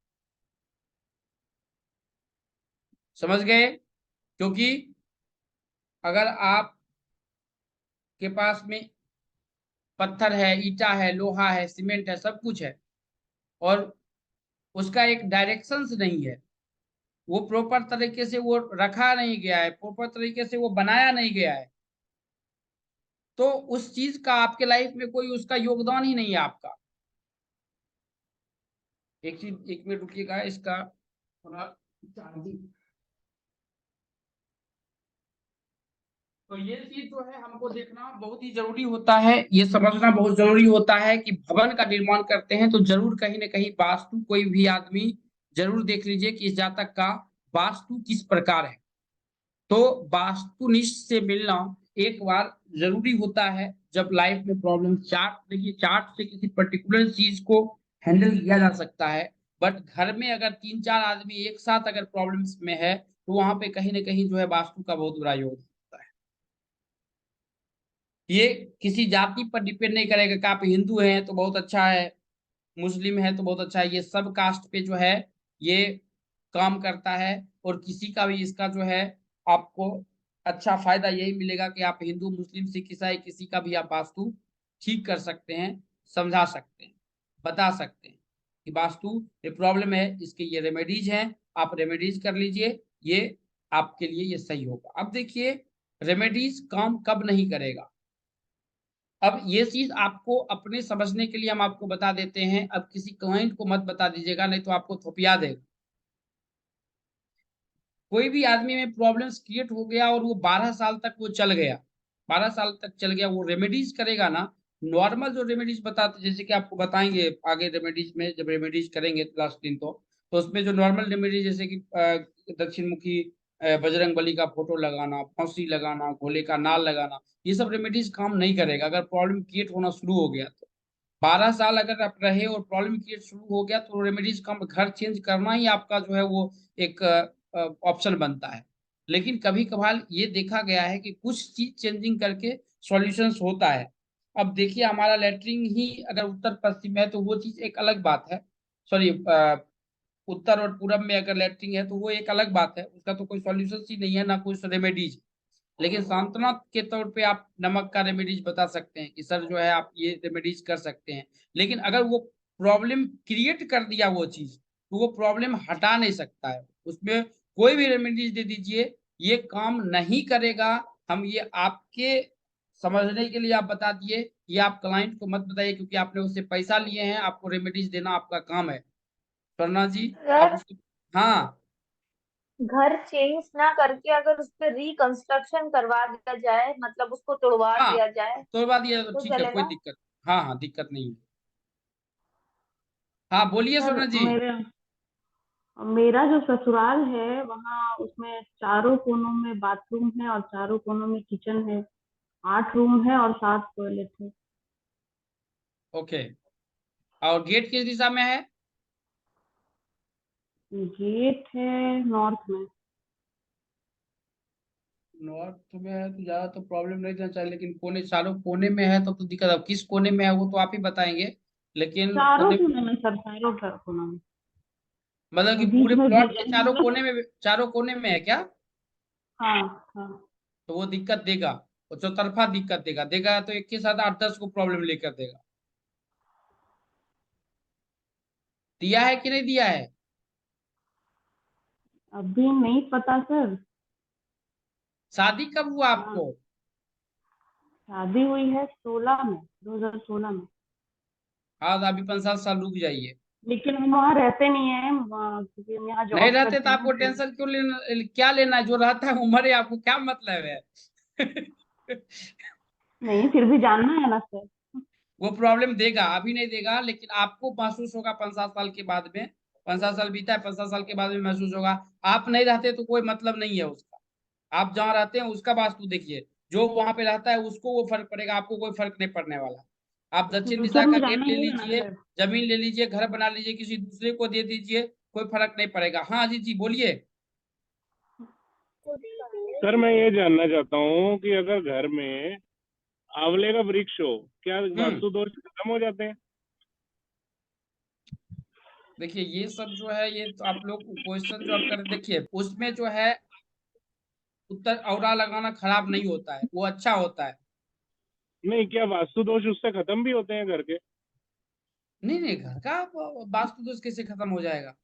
समझ गए? क्योंकि अगर आप के पास में पत्थर है, ईटा है, लोहा है, सीमेंट है, सब कुछ है, और उसका एक डायरेक्शंस नहीं है, वो प्रॉपर तरीके से वो रखा नहीं गया है, प्रॉपर तरीके से वो बनाया नहीं गया है, तो उस चीज का आपके लाइफ में कोई उसका योगदान ही नहीं है आपका। एक चीज, 1 मिनट रुकिएगा, इसका थोड़ा चार्जिंग। तो ये चीज जो है हमको देखना बहुत ही जरूरी होता है, ये समझना बहुत जरूरी होता है कि भवन का निर्माण करते हैं तो जरूर कहीं ना कहीं वास्तु, कोई भी आदमी जरूर देख लीजिए कि इस जातक का वास्तु किस प्रकार है। तो वास्तुनिष्ठ से मिलना एक बार जरूरी होता है जब लाइफ में प्रॉब्लम। चार्ट देखिए, चार्ट से किसी पर्टिकुलर चीज को हैंडल किया जा सकता है, बट घर में अगर 3-4 आदमी एक साथ अगर प्रॉब्लम्स में है, तो वहां पे कहीं ना कहीं जो है वास्तु का बहुत बड़ा योगदान होता है। ये किसी जाति पर डिपेंड नहीं करेगा कि आप हिंदू हैं तो बहुत अच्छा है, मुस्लिम है तो बहुत अच्छा है, ये सब कास्ट पे जो है ये काम करता है। और किसी का भी इसका जो है आपको अच्छा फायदा यही मिलेगा कि आप हिंदू, मुस्लिम, सिख, ईसाई किसी का भी आप वास्तु ठीक कर सकते हैं, समझा सकते हैं, बता सकते हैं कि वास्तु ये प्रॉब्लम है, इसके ये रेमेडीज हैं, आप रेमेडीज कर लीजिए, ये आपके लिए ये सही होगा। अब देखिए, रेमेडीज काम कब नहीं करेगा। अब ये चीज आपको अपने समझने के लिए हम आपको बता देते हैं। अब किसी क्लाइंट को मत बता दीजिएगा, नहीं तो आपको थोपिया देगा। कोई भी आदमी में प्रॉब्लम्स क्रिएट हो गया और वो 12 साल तक वो चल गया, 12 साल तक चल गया, वो रेमेडीज करेगा ना, नॉर्मल जो रेमेडीज बताते, जैसे कि आपको बताएंगे आगे रेमेडीज में, जब रेमेडीज करेंगे लास्ट दिन, तो उसमें जो नॉर्मल रेमेडीज जैसे कि दक्षिण मुखी, बजरंग बली का फोटो लगाना, फांसी लगाना, घोले का नाल लगाना, ये सब रेमेडीज काम नहीं करेगा अगर प्रॉब्लम क्रिएट होना शुरू हो गया तो। 12 साल अगर आप रहे और प्रॉब्लम क्रिएट शुरू हो गया, तो रेमेडीज का घर चेंज करना ही आपका जो है वो एक ऑप्शन बनता है। लेकिन कभी कभार ये देखा गया है कि कुछ चीज चेंजिंग करके सॉल्यूशंस होता है। अब देखिए, हमारा लेटरिन ही अगर उत्तर पश्चिम है तो वो चीज एक अलग बात है, सॉरी उत्तर और पूरब में अगर लैट्रिन है तो वो एक अलग बात है, उसका तो कोई सॉल्यूशन ही नहीं है, ना कुछ रेमेडीज। लेकिन सांत्वना के तौर पे आप नमक का रेमेडीज बता सकते हैं कि सर जो है आप ये रेमेडीज कर सकते हैं। लेकिन अगर वो प्रॉब्लम क्रिएट कर दिया वो चीज, तो वो प्रॉब्लम हटा नहीं सकता है, उसमें कोई भी रेमेडीज दे दीजिए ये काम नहीं करेगा। हम ये आपके समझने के लिए आप बता दिए, ये आप क्लाइंट को मत बताइए, क्योंकि आपने उससे पैसा लिए हैं, आपको रेमेडीज देना आपका काम है। स्वर्णा जी आप यार उसको, हाँ घर चेंज ना करके अगर उस पर रिकंस्ट्रक्शन करवा दिया जाए, मतलब उसको तोड़वा हाँ दिया जाए तो बात ये तो तो ठीक है, कोई चलेगा? दिक्कत, हाँ हाँ दिक्कत नहीं है। हाँ बोलिए सर स्वर्णा जी। मेरे मेरा जो ससुराल है वहाँ उसमें चारों कोनों में बाथरूम है और चारों कोनों में किचन है। 8 रूम है और 7 टॉयलेट है। ओके, और गेट किस दिशा में है? गेट है नॉर्थ में। नॉर्थ में है तो ज्यादा तो प्रॉब्लम नहीं देना चाहिए, लेकिन कोने, चारों कोने में है तो दिक्कत है। किस कोने में है वो तो आप ही बताएंगे, लेकिन चारों कोने, कोने में सर, चारों कोनों में। मतलब कि बीच पूरे में प्लॉट के किचन चारों है। कोने में, चारों कोने में है क्या? हाँ हाँ। तो वो दिक्कत देगा, वो चौतरफा दिक्कत देगा, देगा तो एक के साथ 8-10 को प्रॉब्लम लेकर देगा। दिया है कि नहीं दिया है? अभी नहीं पता सर। शादी कब हुआ हाँ, आपको? शादी हुई है 16 में, 2016 में। हाँ तो अभी 5-7 साल रुक जाइए। लेकिन हम वहाँ रहते नहीं है, क्योंकि हम यहाँ नहीं जॉब रहते करते तो हैं आपको तो। टेंशन क्यों लेना, क्या लेना है? जो रहता है वो मरे, आपको क्या मतलब है? नहीं, फिर भी जानना है ना सर। वो प्रॉब्लम देगा, अभी नहीं देगा, लेकिन आपको महसूस होगा 5-7 साल के बाद में। 5-7 साल बीता है, 5-7 साल के बाद में महसूस होगा। आप नहीं रहते तो कोई मतलब नहीं है उसका, आप जहाँ रहते हैं उसका वास्तु देखिए, जो वहां पे रहता है उसको वो फर्क पड़ेगा, आपको कोई फर्क नहीं पड़ने वाला। आप दक्षिण दिशा फ्यूचर का में गेट जानना ले ही है ना लीजिए, सर। जमीन ले लीजिए, घर बना लीजिए, किसी दूसरे को दे दीजिए, कोई फर्क नहीं पड़ेगा। हाँ जी जी बोलिए। सर मैं ये जानना चाहता हूँ कि अगर घर में आंवले का वृक्ष हो, क्या हम्म, वास्तु दोष खत्म हो जाते हैं? देखिए ये सब जो है, ये तो आप लोग क्वेश्चन जो आप कर, देखिए उसमें जो है उत्तर औरा लगाना खराब नहीं होता है, वो अच्छा होता है। नहीं, क्या वास्तु दोष उससे खत्म भी होते हैं घर के? नहीं नहीं, घर का वास्तु दोष कैसे खत्म हो जाएगा?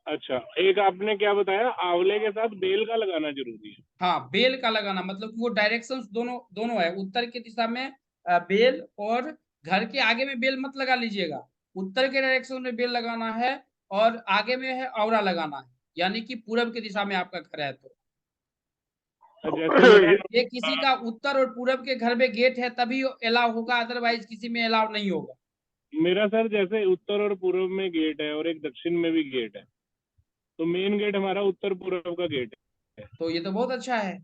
अच्छा, एक आपने क्या बताया, आंवले के साथ बेल का लगाना जरूरी है? हाँ बेल का लगाना, मतलब कि वो डायरेक्शंस दोनों दोनों है, उत्तर की दिशा में बेल, और घर के आगे में बेल मत लगा लीजिएगा, उत्तर के डायरेक्शन में बेल लगाना है, और आगे में है औरा लगाना है, यानी कि पूरब की दिशा में आपका घर है तो। जैसे मेरा ये किसी का उत्तर और पूरब के घर में गेट है तभी अलाउ होगा, अदरवाइज किसी में अलाउ नहीं होगा। मेरा सर जैसे उत्तर और पूर्व में गेट है और एक दक्षिण में भी गेट है, तो मेन गेट हमारा उत्तर पूर्व का गेट है। तो ये तो बहुत अच्छा है।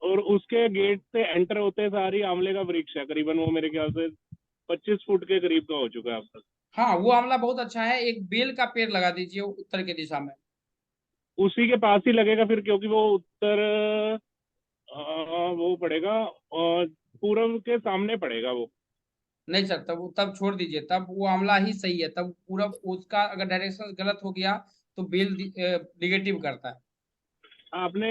और उसके गेट से एंटर होते सारी आंवले का वृक्ष है, करीबन वो मेरे ख्याल से 25 फुट के करीब का हो चुका है अब तक। हाँ वो आंवला बहुत अच्छा है, एक बेल का पेड़ लगा दीजिए उत्तर की दिशा में। उसी के पास ही लगेगा फिर, क्योंकि वो उत्तर वो पड़ेगा और पूर्व के सामने पड़ेगा वो। नहीं सर, तब छोड़ दीजिए, तब वो आंवला ही सही है, तब पूरा उसका अगर डायरेक्शन गलत हो गया तो बेल निगेटिव करता है। आपने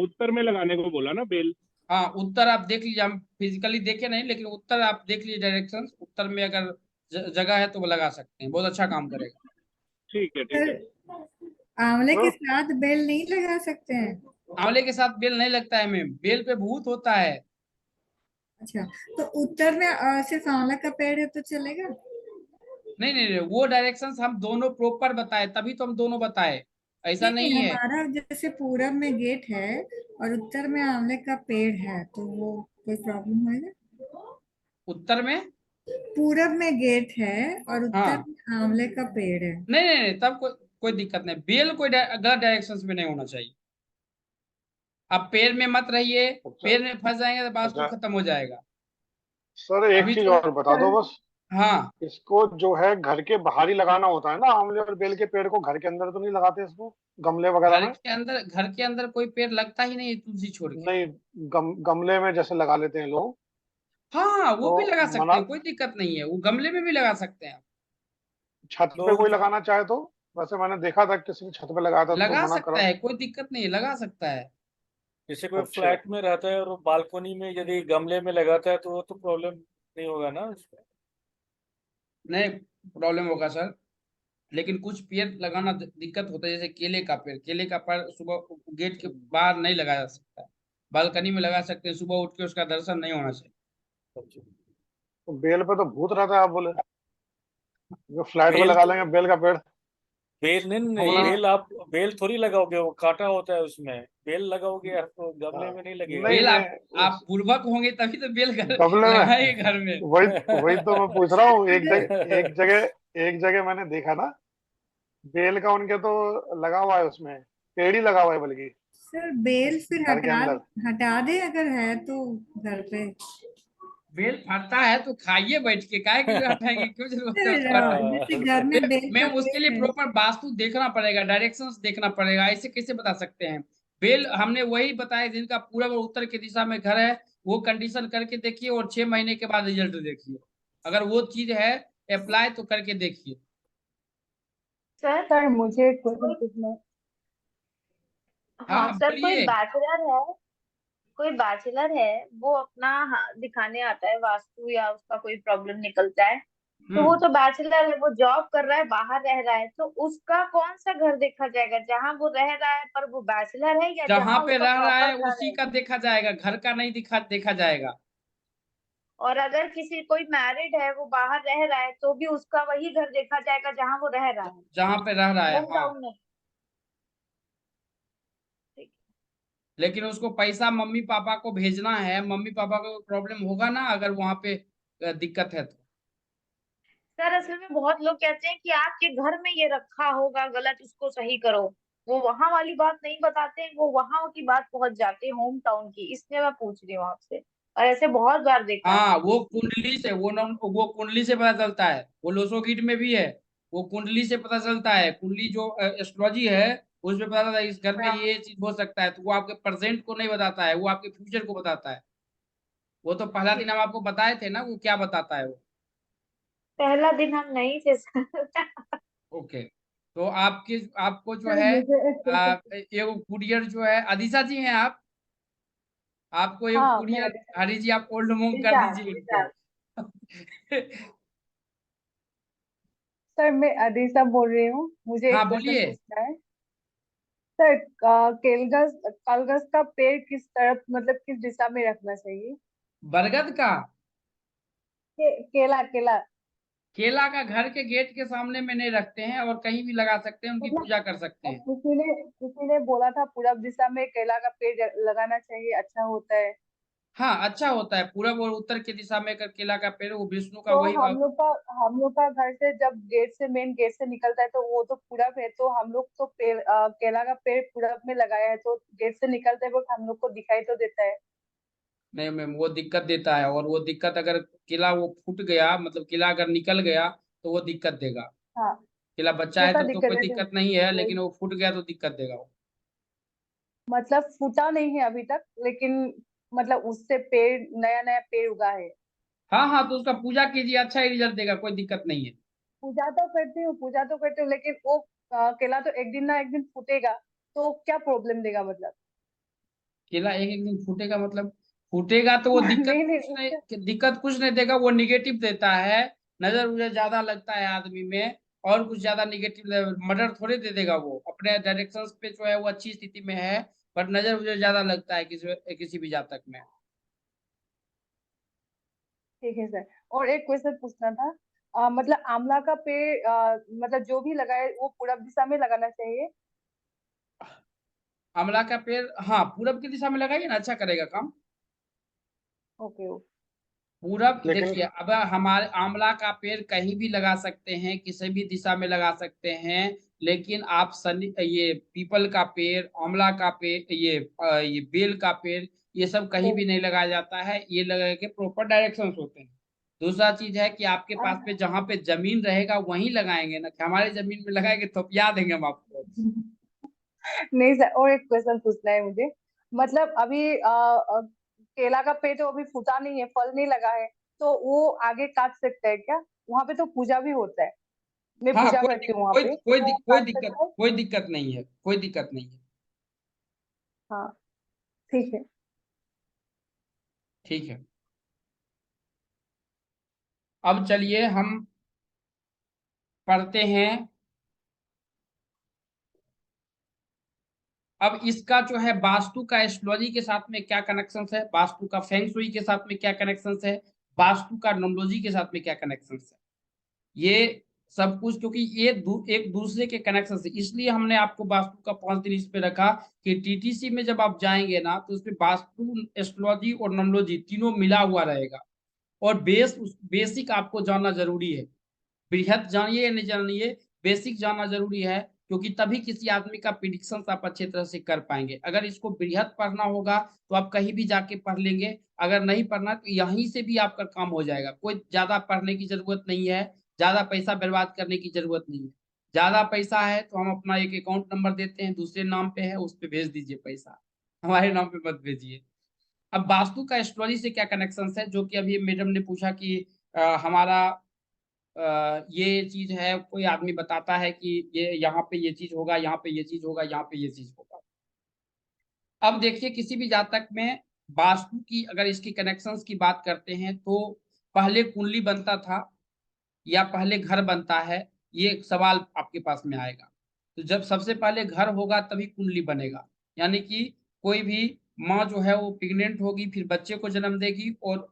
उत्तर में लगाने को बोला ना बेल? हाँ उत्तर आप देख लीजिए, हम फिजिकली देखे नहीं, लेकिन उत्तर आप देख लीजिए, डायरेक्शन उत्तर में अगर जगह है तो वो लगा सकते हैं, बहुत अच्छा काम करेगा। ठीक है ठीक सर है। आंवले के हाँ, साथ बेल नहीं लगा सकते हैं? आंवले के साथ बेल नहीं लगता है मैम, बेल पे भूत होता है। अच्छा, तो उत्तर में सिर्फ आंवला का पेड़ है तो चलेगा? नहीं नहीं नहीं, वो डायरेक्शंस हम दोनों प्रॉपर बताए, तभी तो हम दोनों बताए, ऐसा नहीं नहीं, नहीं है। हमारा जैसे पूरब में गेट है और उत्तर में आंवले का पेड़ है, तो वो कोई प्रॉब्लम होगा? उत्तर में, पूरब में गेट है और उत्तर हाँ में आंवले का पेड़ है। नहीं नहीं नहीं, तब कोई दिक्कत नहीं, बेल कोई गलत डायरेक्शंस में नहीं होना चाहिए। अब पेड़ में मत रहिए, अच्छा पेड़ में फंस जाएंगे तो वास्तु अच्छा खत्म हो जाएगा। सर, एक अभी चीज तो, और बता दो बस। हाँ इसको जो है घर के बाहर ही लगाना होता है ना, आंवले और बेल के पेड़ को घर के अंदर तो नहीं लगाते इसको, गमले वगैरह में? घर के अंदर कोई पेड़ लगता ही नहीं है तुलसी छोड़ के। नहीं, गमले में जैसे लगा लेते हैं लोग, हाँ वो तो भी लगा सकते मना। हैं, कोई दिक्कत नहीं है, वो गमले में भी लगा सकते हैं। छत पे लोग कोई लगाना चाहे तो? वैसे मैंने देखा था किसी ने छत पे लगाया था तो लगा मना सकता करा। है, कोई दिक्कत नहीं है, लगा सकता है। जैसे कोई अच्छा। फ्लैट में रहता है और वो बालकनी में यदि गमले में लगाता है तो वो तो प्रॉब्लम नहीं होगा ना उसमें। नहीं प्रॉब्लम होगा सर, लेकिन कुछ पेड़ लगाना दिक्कत होता है, जैसे केले का पेड़, केले का पेड़ सुबह गेट के बाहर नहीं लगाया जा सकता है, बालकनी में लगा सकते हैं, सुबह उठ के उसका दर्शन नहीं होना चाहिए। तो बेल पे तो भूत रहता है आप बोले, जो फ्लैट पे बेल लगा तो लेंगे बेल का पेड़ बेल नहीं नहीं, गमला में। बेल, बेल आप बेल थोड़ी लगाओगे, वो कांटा होता है उसमें। बेल लगाओगे आप तो गमले हाँ, में नहीं लगेगा नहीं बेल वो। मैं आप पूर्वक होंगे तभी तो बेल घर गमले में, लगाएंगे घर में। वही वही तो मैं पूछ रहा हूँ। हाँ, एक जगह मैंने देखा ना, बेल का उनके तो लगा हुआ है उसमें, पेड़ ही लगा हुआ है बल्कि सर बेल फिर घर के अंदर। हटा दे अगर है तो घर पे। बेल फरता है तो खाइए बैठ के, काहे के लिए हटाएंगे, क्यों जरूरत है सर उसको हटाने जैसे घर की? में बेल का मैम उसके लिए पेड़ है। प्रॉपर वास्तु देखना पड़ेगा, डायरेक्शंस देखना पड़ेगा, ऐसे कैसे बता सकते हैं? बेल हमने वही बताया जिनका पूरब और उत्तर की दिशा में घर है, वो कंडीशन करके देखिए और 6 महीने के बाद रिजल्ट देखिए, अगर वो चीज है अप्लाई तो करके देखिए। सर सर मुझे क्वेश्चन कोई पूछना है। हाँ हाँ हाँ सर, कोई बोलिए। बैचलर है, कोई बैचलर है, वो अपना दिखाने आता है वास्तु या उसका कोई प्रॉब्लम निकलता है, तो वो हम्म। तो बैचलर है, वो जॉब कर रहा है, बाहर रह रहा है, तो उसका कौन सा घर देखा जाएगा, जहाँ वो रह रहा है पर वो बैचलर है या जहां जहाँ पे उसका रह रहा प्रॉपर है घर उसी है? का देखा जाएगा, घर का नहीं देखा जाएगा। और अगर किसी कोई मैरिड है वो बाहर रह रहा है तो भी उसका वही घर देखा जाएगा जहाँ वो रह रहा है, जहां पे रह रहा है, होम हाँ। टाउन में? ठीक। लेकिन उसको पैसा मम्मी पापा को भेजना है, मम्मी पापा को प्रॉब्लम होगा ना अगर वहां पे दिक्कत है तो। सर असल में बहुत लोग कहते हैं कि आपके घर में ये रखा होगा गलत, उसको सही करो, वो वहां वाली बात नहीं बताते हैं, वो वहां की बात पहुंच जाते हैं होम टाउन की, इसलिए मैं पूछ रही हूँ आपसे, और ऐसे बहुत बार देखा है। हाँ वो कुंडली से, वो कुंडली से पता चलता है, वो लोसोगीट में भी है, वो कुंडली से पता चलता है, कुंडली जो एस्ट्रोलॉजी है उसमें पता चलता है इस घर में हाँ, ये चीज हो सकता है, तो वो आपके प्रेजेंट को नहीं बताता है, वो आपके फ्यूचर को बताता है। वो तो पहला दिन ठीक। हम आपको बताए थे ना वो क्या बताता है वो। पहला दिन हम नहीं थे सर। ओके, तो आपकी आपको जो सर है मुझे एक क्वेश्चन। एगो कुरियर जो है, अदिशा जी हैं आप, आपको एक हाँ मैं कुरियर, हरी जी आप ओल्ड मोंग कर विशाल दीजिए विशाल। इनको। सर मैं अदिशा बोल रही हूँ, मुझे हाँ एक क्वेश्चन बोलिए। पूछना है। सर केलगस कलगस का पेड़ किस तरफ मतलब किस दिशा में रखना चाहिए? बरगद का, केला केला केला का घर के गेट के सामने में नहीं रखते हैं, और कहीं भी लगा सकते हैं, उनकी मतलब पूजा कर सकते हैं। किसी ने बोला था पूरब दिशा में केला का पेड़ लगाना चाहिए, अच्छा होता है। हाँ अच्छा होता है, पूरब और उत्तर की दिशा में अगर केला का पेड़, वो विष्णु का तो वही हम लोग का घर से जब मेन गेट से निकलता है तो वो तो पूरब है, तो हम लोग तो केला का पेड़ पूरब में लगाया है, तो गेट से निकलते वक्त हम लोग को दिखाई तो देता है। नहीं मैम वो दिक्कत देता है, और वो दिक्कत अगर किला वो फूट गया, मतलब किला अगर निकल गया तो वो दिक्कत देगा। हाँ किला बच्चा है कैसा तब तो दिक्कत कोई है दिक्कत नहीं है, वही लेकिन वो फूट गया तो दिक्कत देगा वो। मतलब फूटा नहीं है अभी तक, लेकिन मतलब उससे पेड़ नया नया पेड़ उगा है। हाँ हाँ, तो उसका पूजा कीजिए, अच्छा ही रिजल्ट देगा, कोई दिक्कत नहीं है। पूजा तो करती हूँ, लेकिन वो केला तो एक दिन ना एक दिन फूटेगा, तो क्या प्रॉब्लम देगा मतलब? केला एक एक दिन फूटेगा मतलब, फूटेगा तो वो नहीं नहीं उससे दिक्कत कुछ नहीं देगा, वो निगेटिव देता है, नजर उजर ज्यादा लगता है आदमी में, और कुछ ज्यादा निगेटिव मर्डर थोड़े दे देगा, वो अपने डायरेक्शंस पे जो है वो अच्छी स्थिति में है, पर नजर उजर ज्यादा लगता है किसी भी जातक में। ठीक है सर। और एक क्वेश्चन पूछना था, मतलब आंवला का पेड़ मतलब जो भी लगाए वो पूरब दिशा में लगाना चाहिए? आंवला का पेड़, हाँ पूरब की दिशा में लगाइए ना, अच्छा करेगा काम। Okay okay. पूरब लेकिन देखिए, अब हमारे आंवला का पेड़ कहीं भी लगा सकते हैं, किसी भी दिशा में लगा सकते हैं, लेकिन आप सनी ये पीपल का पेड़, आंवला का पेड़, ये बेल का पेड़, ये सब कहीं भी नहीं लगाया जाता है, ये लगा के प्रॉपर डायरेक्शंस होते हैं। दूसरा चीज है कि आपके पास अब पे जहाँ पे जमीन रहेगा वहीं लगाएंगे ना, कि हमारी जमीन में लगाएंगे तो क्या देंगे हम आपको। नहीं सर, और एक क्वेश्चन पूछना है मुझे। मतलब अभी केला का पेड़ तो अभी फूटा नहीं है, फल नहीं लगा है, तो वो आगे काट सकता है क्या? वहां पे तो पूजा भी होता है। मैं हाँ, पूजा करती हूँ वहाँ पे, कोई वो कोई काट दिक्कत सकता है? कोई दिक्कत नहीं है, कोई दिक्कत नहीं है। हाँ ठीक है। ठीक है, अब चलिए हम पढ़ते हैं। अब इसका जो है वास्तु का एस्ट्रोलॉजी के साथ में क्या कनेक्शन है, वास्तु का फेंग शुई के साथ में क्या कनेक्शन है, वास्तु का न्यूमरोलॉजी के साथ में क्या कनेक्शन है, ये सब कुछ, क्योंकि ये एक दूसरे के कनेक्शन से, इसलिए हमने आपको वास्तु का 5 दिन इस पे रखा कि टीटीसी में जब आप जाएंगे ना तो उसमें वास्तु, एस्ट्रोलॉजी और न्यूमरोलॉजी तीनों मिला हुआ रहेगा। और बेसिक आपको जानना जरूरी है। बृहद जानिए या नहीं जानिए, बेसिक जानना जरूरी है, क्योंकि तभी किसी आदमी का प्रिडिक्शन आप अच्छे तरह से कर पाएंगे। अगर इसको बृहद पढ़ना होगा तो आप कहीं भी जाके पढ़ लेंगे, अगर नहीं पढ़ना तो यहीं से भी आपका काम हो जाएगा। कोई ज्यादा पढ़ने की जरूरत नहीं है, ज्यादा पैसा बर्बाद करने की जरूरत नहीं है। ज्यादा पैसा है तो हम अपना एक अकाउंट नंबर देते हैं, दूसरे नाम पे है, उस पर भेज दीजिए पैसा, हमारे नाम पे मत भेजिए। अब वास्तु का एस्ट्रोलॉजी से क्या कनेक्शन है, जो कि अभी मैडम ने पूछा कि हमारा ये चीज है, कोई आदमी बताता है कि ये यहाँ पे ये चीज होगा, यहाँ पे ये चीज होगा, यहाँ पे ये चीज होगा। अब देखिए किसी भी जातक में वास्तु की अगर इसकी कनेक्शंस की बात करते हैं तो पहले कुंडली बनता था या पहले घर बनता है, ये एक सवाल आपके पास में आएगा। तो जब सबसे पहले घर होगा तभी कुंडली बनेगा, यानी कि कोई भी माँ जो है वो प्रेग्नेंट होगी, फिर बच्चे को जन्म देगी, और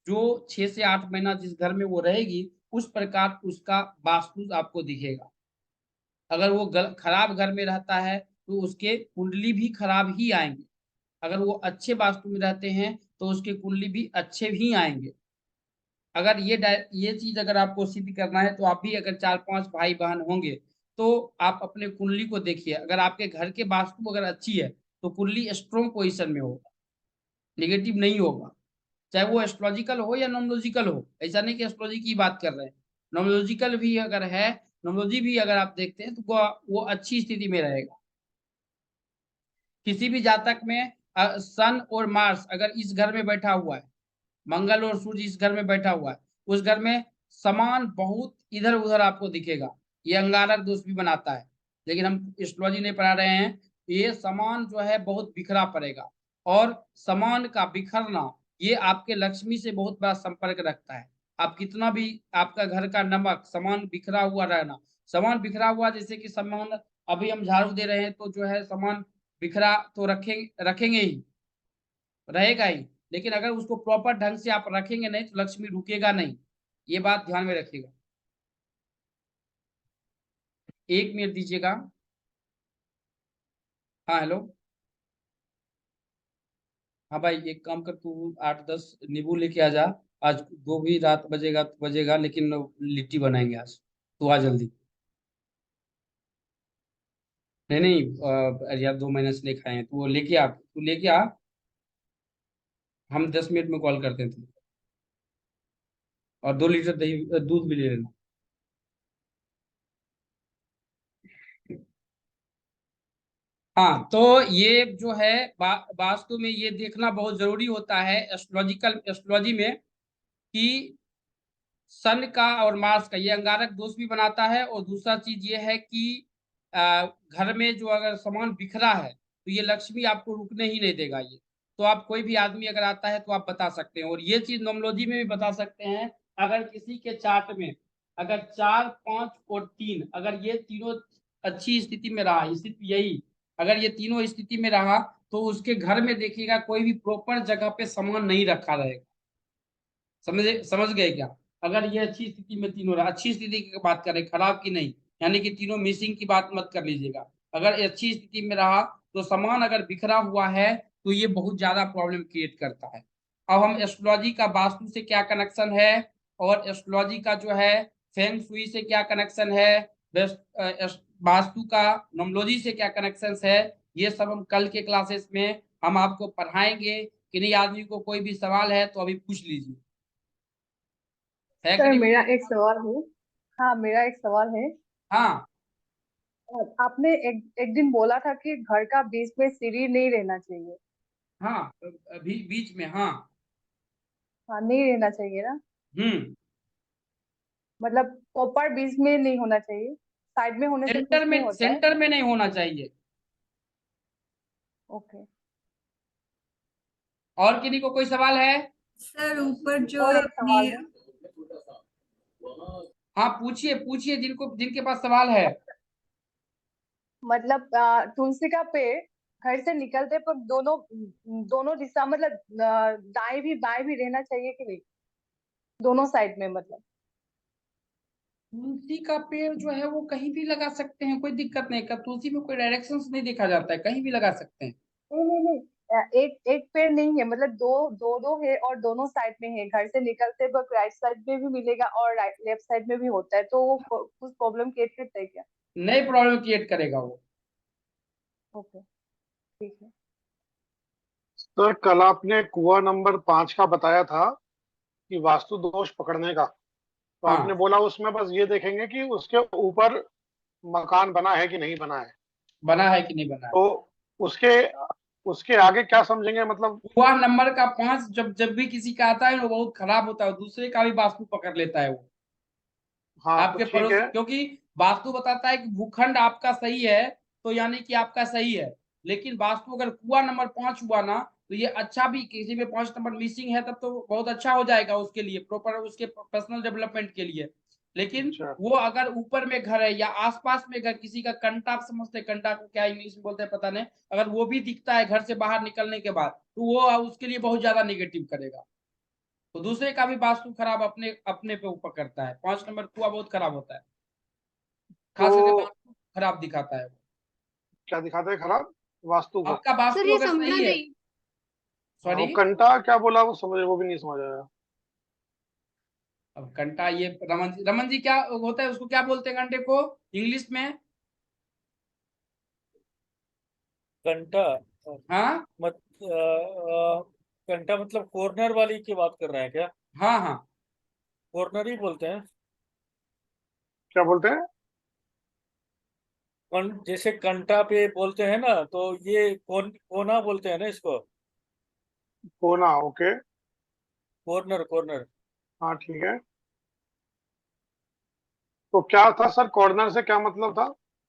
जो 6 से 8 महीना जिस घर में वो रहेगी उस प्रकार उसका वास्तु आपको दिखेगा। अगर वो खराब घर में रहता है तो उसके कुंडली भी खराब ही आएंगे, अगर वो अच्छे वास्तु में रहते हैं तो उसके कुंडली भी अच्छे ही आएंगे। अगर ये चीज अगर आपको सिद्ध करना है तो आप भी अगर 4-5 भाई बहन होंगे तो आप अपने कुंडली को देखिए, अगर आपके घर के वास्तु अगर अच्छी है तो कुंडली स्ट्रॉन्ग पोजिशन में होगा, निगेटिव नहीं होगा। चाहे वो एस्ट्रोलॉजिकल हो या नॉमोलॉजिकल हो, ऐसा नहीं कि एस्ट्रोलॉजी की बात कर रहे हैं, नॉमोलॉजिकल भी अगर है, नॉमोलॉजी भी अगर आप देखते हैं तो वो अच्छी स्थिति में रहेगा। किसी भी जातक में सन और मार्स अगर इस घर में बैठा हुआ है, मंगल और सूर्य इस घर में बैठा हुआ है, उस घर में समान बहुत इधर उधर आपको दिखेगा, ये अंगारक दोष भी बनाता है, लेकिन हम एस्ट्रोलॉजी नहीं पढ़ा रहे हैं। ये समान जो है बहुत बिखरा पड़ेगा, और समान का बिखरना ये आपके लक्ष्मी से बहुत बड़ा संपर्क रखता है। आप कितना भी आपका घर का नमक समान बिखरा हुआ रहना, समान बिखरा हुआ जैसे कि समान अभी हम झाड़ू दे रहे हैं तो जो है समान बिखरा तो रखेंगे ही, रहेगा ही, लेकिन अगर उसको प्रॉपर ढंग से आप रखेंगे नहीं तो लक्ष्मी रुकेगा नहीं, ये बात ध्यान में रखिएगा। 1 मिनट दीजिएगा। हाँ हेलो। हाँ भाई एक काम कर, तू 8-10 नींबू लेके आ जा, आज जो भी रात बजेगा तो बजेगा, लेकिन लिट्टी बनाएंगे आज, तू आ जल्दी। नहीं नहीं यार 2 महीने से नहीं खाए हैं, तू लेके आ, तू लेके आ, हम 10 मिनट में कॉल करते हैं तुमको। और 2 लीटर दही दूध भी ले लेना। हाँ, तो ये जो है वास्तु में ये देखना बहुत जरूरी होता है एस्ट्रोलॉजी में कि सन का और मार्स का ये अंगारक दोष भी बनाता है, और दूसरा चीज ये है कि घर में जो अगर सामान बिखरा है तो ये लक्ष्मी आपको रुकने ही नहीं देगा। ये तो आप कोई भी आदमी अगर आता है तो आप बता सकते हैं, और ये चीज नोमोलॉजी में भी बता सकते हैं। अगर किसी के चार्ट में अगर 4, 5 और 3 अगर ये तीनों अच्छी स्थिति में रहा, स्थिति यही अगर ये तीनों स्थिति में रहा तो उसके घर में देखिएगा कोई भी प्रॉपर जगह पे सामान नहीं रखा रहेगा। समझ गए क्या? अगर ये अच्छी स्थिति में तीनों रहा, अच्छी स्थिति की बात करें, खराब की नहीं, यानी कि तीनों मिसिंग की बात मत कर लीजिएगा। अगर अच्छी स्थिति में रहा तो सामान अगर बिखरा हुआ है तो ये बहुत ज्यादा प्रॉब्लम क्रिएट करता है। अब हम एस्ट्रोलॉजी का वास्तु से क्या कनेक्शन है, और एस्ट्रोलॉजी का जो है फेंग शुई से क्या कनेक्शन है, वास्तु का न्यूमरोलॉजी से क्या कनेक्शन है, ये सब हम कल के क्लासेस में हम आपको पढ़ाएंगे। किन्हीं आदमी को कोई भी सवाल है तो अभी पूछ लीजिए, है कि सर नहीं? मेरा एक सवाल है। हाँ मेरा एक सवाल है। हाँ आपने एक दिन बोला था कि घर का बीच में सीढ़ी नहीं रहना चाहिए। हाँ, अभी बीच में, हाँ। हाँ नहीं रहना चाहिए ना। हम्म। मतलब प्रॉपर बीच में नहीं होना चाहिए, साइड में होने से कुछ नहीं होता है। सेंटर में नहीं होना चाहिए। ओके। और किसी को कोई सवाल है? सर ऊपर जो और एक आपने सवाल है, हाँ पूछिए पूछिए, जिनके पास सवाल है। मतलब तुलसी का पेड़ घर से निकलते पर दोनों दोनों दिशा मतलब दाएं भी बाएं भी रहना चाहिए कि नहीं, दोनों साइड में मतलब। तुलसी का पेड़ जो है वो कहीं भी लगा सकते हैं, कोई दिक्कत नहीं। तुलसी में कोई डायरेक्शंस नहीं देखा जाता है, कहीं भी लगा सकते हैं। नहीं नहीं नहीं, एक एक पेड़ नहीं है, मतलब दो दो दो है और दोनों साइड में है। घर से निकलते वक्त राइट साइड में भी मिलेगा और राइट लेफ्ट साइड में भी होता है, तो वो कुछ प्रॉब्लम क्रिएट करता है क्या? नई प्रॉब्लम क्रिएट करेगा वो। ओके, ठीक है। सर कल आपने कुआं नंबर 5 का बताया था कि वास्तु दोष पकड़ने का, तो आपने हाँ, बोला उसमें बस ये देखेंगे कि उसके ऊपर मकान बना है कि नहीं बना है, बना है कि नहीं बना है। तो उसके उसके आगे क्या समझेंगे मतलब? कुआ नंबर का 5 जब जब भी किसी का आता है वो बहुत खराब होता है, दूसरे का भी वास्तु पकड़ लेता है वो। हाँ तो आपके ठीक पड़ोस, है। क्योंकि वास्तु बताता है कि भूखंड आपका सही है तो यानी कि आपका सही है। लेकिन वास्तु अगर कुआ नंबर 5 हुआ ना, तो ये अच्छा भी, किसी में 5 नंबर मिसिंग है तब तो बहुत अच्छा हो जाएगा उसके लिए, प्रॉपर उसके पर्सनल डेवलपमेंट के लिए। लेकिन अच्छा, वो अगर ऊपर में घर है या आसपास में घर, किसी का कंटा, आप समझते हैं कंटा को क्या इंग्लिश में बोलते हैं पता नहीं, अगर वो भी दिखता है घर से बाहर निकलने के बाद, तो वो उसके लिए बहुत ज्यादा निगेटिव करेगा। तो दूसरे का भी वास्तु खराब अपने अपने पे ऊपर करता है। 5 नंबर कुआ बहुत खराब होता है, तो खास करके वास्तु खराब दिखाता है वो। क्या दिखाते हैं खराब? वास्तु को? आपका सर वास्तु ये अगर समझा सही है, नहीं। हाँ, वो सॉरी, कंटा क्या बोला वो समझ, वो भी नहीं समझ आया। अब घंटा ये रमन जी क्या होता है, उसको क्या बोलते हैं घंटे को इंग्लिश में? घंटा हाँ घंटा मतलब कॉर्नर वाली की बात कर रहे हैं क्या? हाँ हाँ, कॉर्नर ही बोलते हैं। क्या बोलते हैं? जैसे कंटा पे बोलते हैं ना, तो ये कोना बोलते हैं ना इसको। कोना, ओके। Corner corner. हाँ ठीक है। तो क्या था सर, कॉर्नर से क्या मतलब था?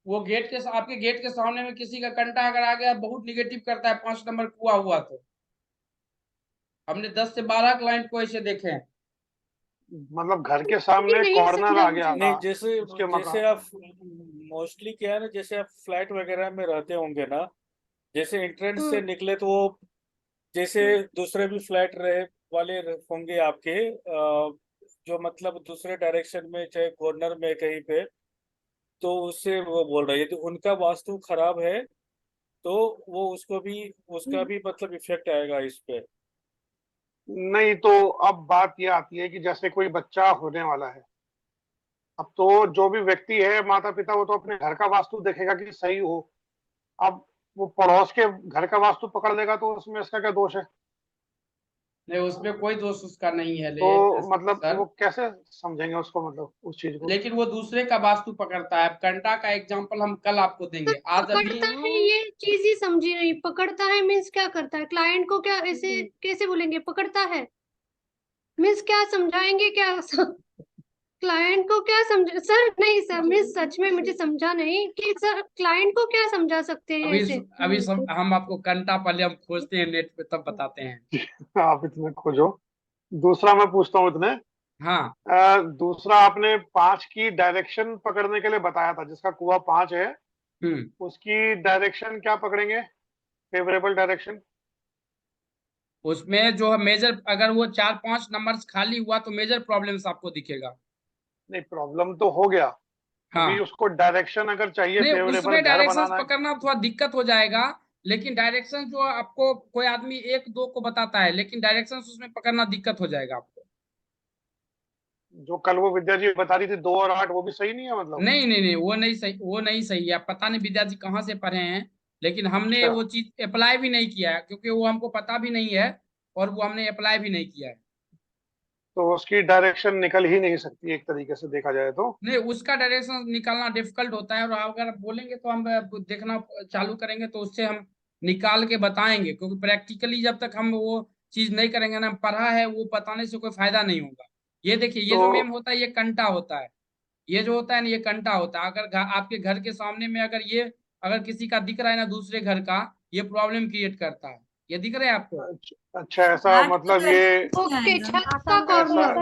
वो गेट के, आपके गेट के सामने में किसी का कंटा अगर आ गया, बहुत निगेटिव करता है 5 नंबर कुआ हुआ तो। हमने 10 से 12 क्लाइंट को ऐसे देखे हैं। मतलब घर के ये सामने नहीं कॉर्नर समझा आ गया मुझे। था नहीं, जैसे उसके जैसे मकान? आप मोस्टली क्या है ना, जैसे आप फ्लैट वगैरह में रहते होंगे ना, जैसे एंट्रेंस से हम्म निकले तो वो जैसे हम्म दूसरे भी फ्लैट रहे वाले होंगे आपके, जो मतलब दूसरे डायरेक्शन में चाहे कॉर्नर में कहीं पे, तो उससे वो बोल रहे हैं यदि उनका वास्तु खराब है तो वो उसको भी, उसका हम्म। भी मतलब इफेक्ट आएगा इस पे। नहीं तो अब बात ये आती है कि जैसे कोई बच्चा होने वाला है, अब तो जो भी व्यक्ति है, माता पिता, वो तो अपने घर का वास्तु देखेगा कि सही हो। अब वो पड़ोस के घर का वास्तु पकड़ लेगा तो उसमें इसका क्या दोष है? नहीं, उसमें कोई दोष उसका नहीं है तो मतलब सर। वो कैसे समझेंगे उसको, मतलब उस चीज को? लेकिन वो दूसरे का वास्तु पकड़ता है। अब कंटा का एग्जांपल हम कल आपको सर देंगे, आज अभी पकड़ता है, ये चीज ही समझी नहीं। पकड़ता है मीन्स क्या करता है? क्लाइंट को क्या ऐसे कैसे बोलेंगे पकड़ता है? मीन्स क्या समझाएंगे क्या? क्लाइंट को क्या समझ सर? नहीं सर, मिस सच में मुझे समझा नहीं कि सर क्लाइंट को क्या समझा सकते हैं अभी ऐसे। अभी सब हम आपको कंटा पहले हम खोजते हैं नेट पे, तब बताते हैं। आप इतने खोजो। दूसरा मैं पूछता हूँ इतने। हाँ, दूसरा आपने 5 की डायरेक्शन पकड़ने के लिए बताया था, जिसका कुआ 5 है हम्म। उसकी डायरेक्शन क्या पकड़ेंगे? Favourable direction? उसमें जो है मेजर, अगर वो 4-5 नंबर्स खाली हुआ तो मेजर प्रॉब्लम्स आपको दिखेगा। नहीं, प्रॉब्लम तो हो गया। अभी हाँ, उसको डायरेक्शन अगर चाहिए, नहीं फेवरेबल उसमें घर डायरेक्शंस बनाना है। पकड़ना थोड़ा दिक्कत हो जाएगा। लेकिन डायरेक्शन जो आपको कोई आदमी 1-2 को बताता है, लेकिन डायरेक्शंस उसमें पकड़ना दिक्कत हो जाएगा आपको। जो कल वो विद्या जी बता रही थी 2 और 8, वो भी सही नहीं है मतलब? नहीं नहीं नहीं, वो नहीं सही, वो नहीं सही है। पता नहीं विद्या जी कहाँ से पढ़े हैं, लेकिन हमने अच्छा, वो चीज अप्लाई भी नहीं किया है, क्योंकि वो हमको पता भी नहीं है और वो हमने अप्लाई भी नहीं किया है। तो उसकी डायरेक्शन निकल ही नहीं सकती एक तरीके से देखा जाए तो। नहीं, उसका डायरेक्शन निकालना डिफिकल्ट होता है, और अगर बोलेंगे तो हम देखना चालू करेंगे तो उससे हम निकाल के बताएंगे, क्योंकि प्रैक्टिकली जब तक हम वो चीज नहीं करेंगे ना, पढ़ा है वो बताने से कोई फायदा नहीं होगा। ये देखिए, ये जो मेम होता है ये कंटा होता है, ये जो होता है ना ये कंटा होता है। अगर आपके घर के सामने में अगर ये अगर किसी का दिख रहा है ना दूसरे घर का, ये प्रॉब्लम क्रिएट करता है। ये दिख रहा है आपको? अच्छा, ऐसा मतलब ये ओके, छत का ऐसा कॉर्नर।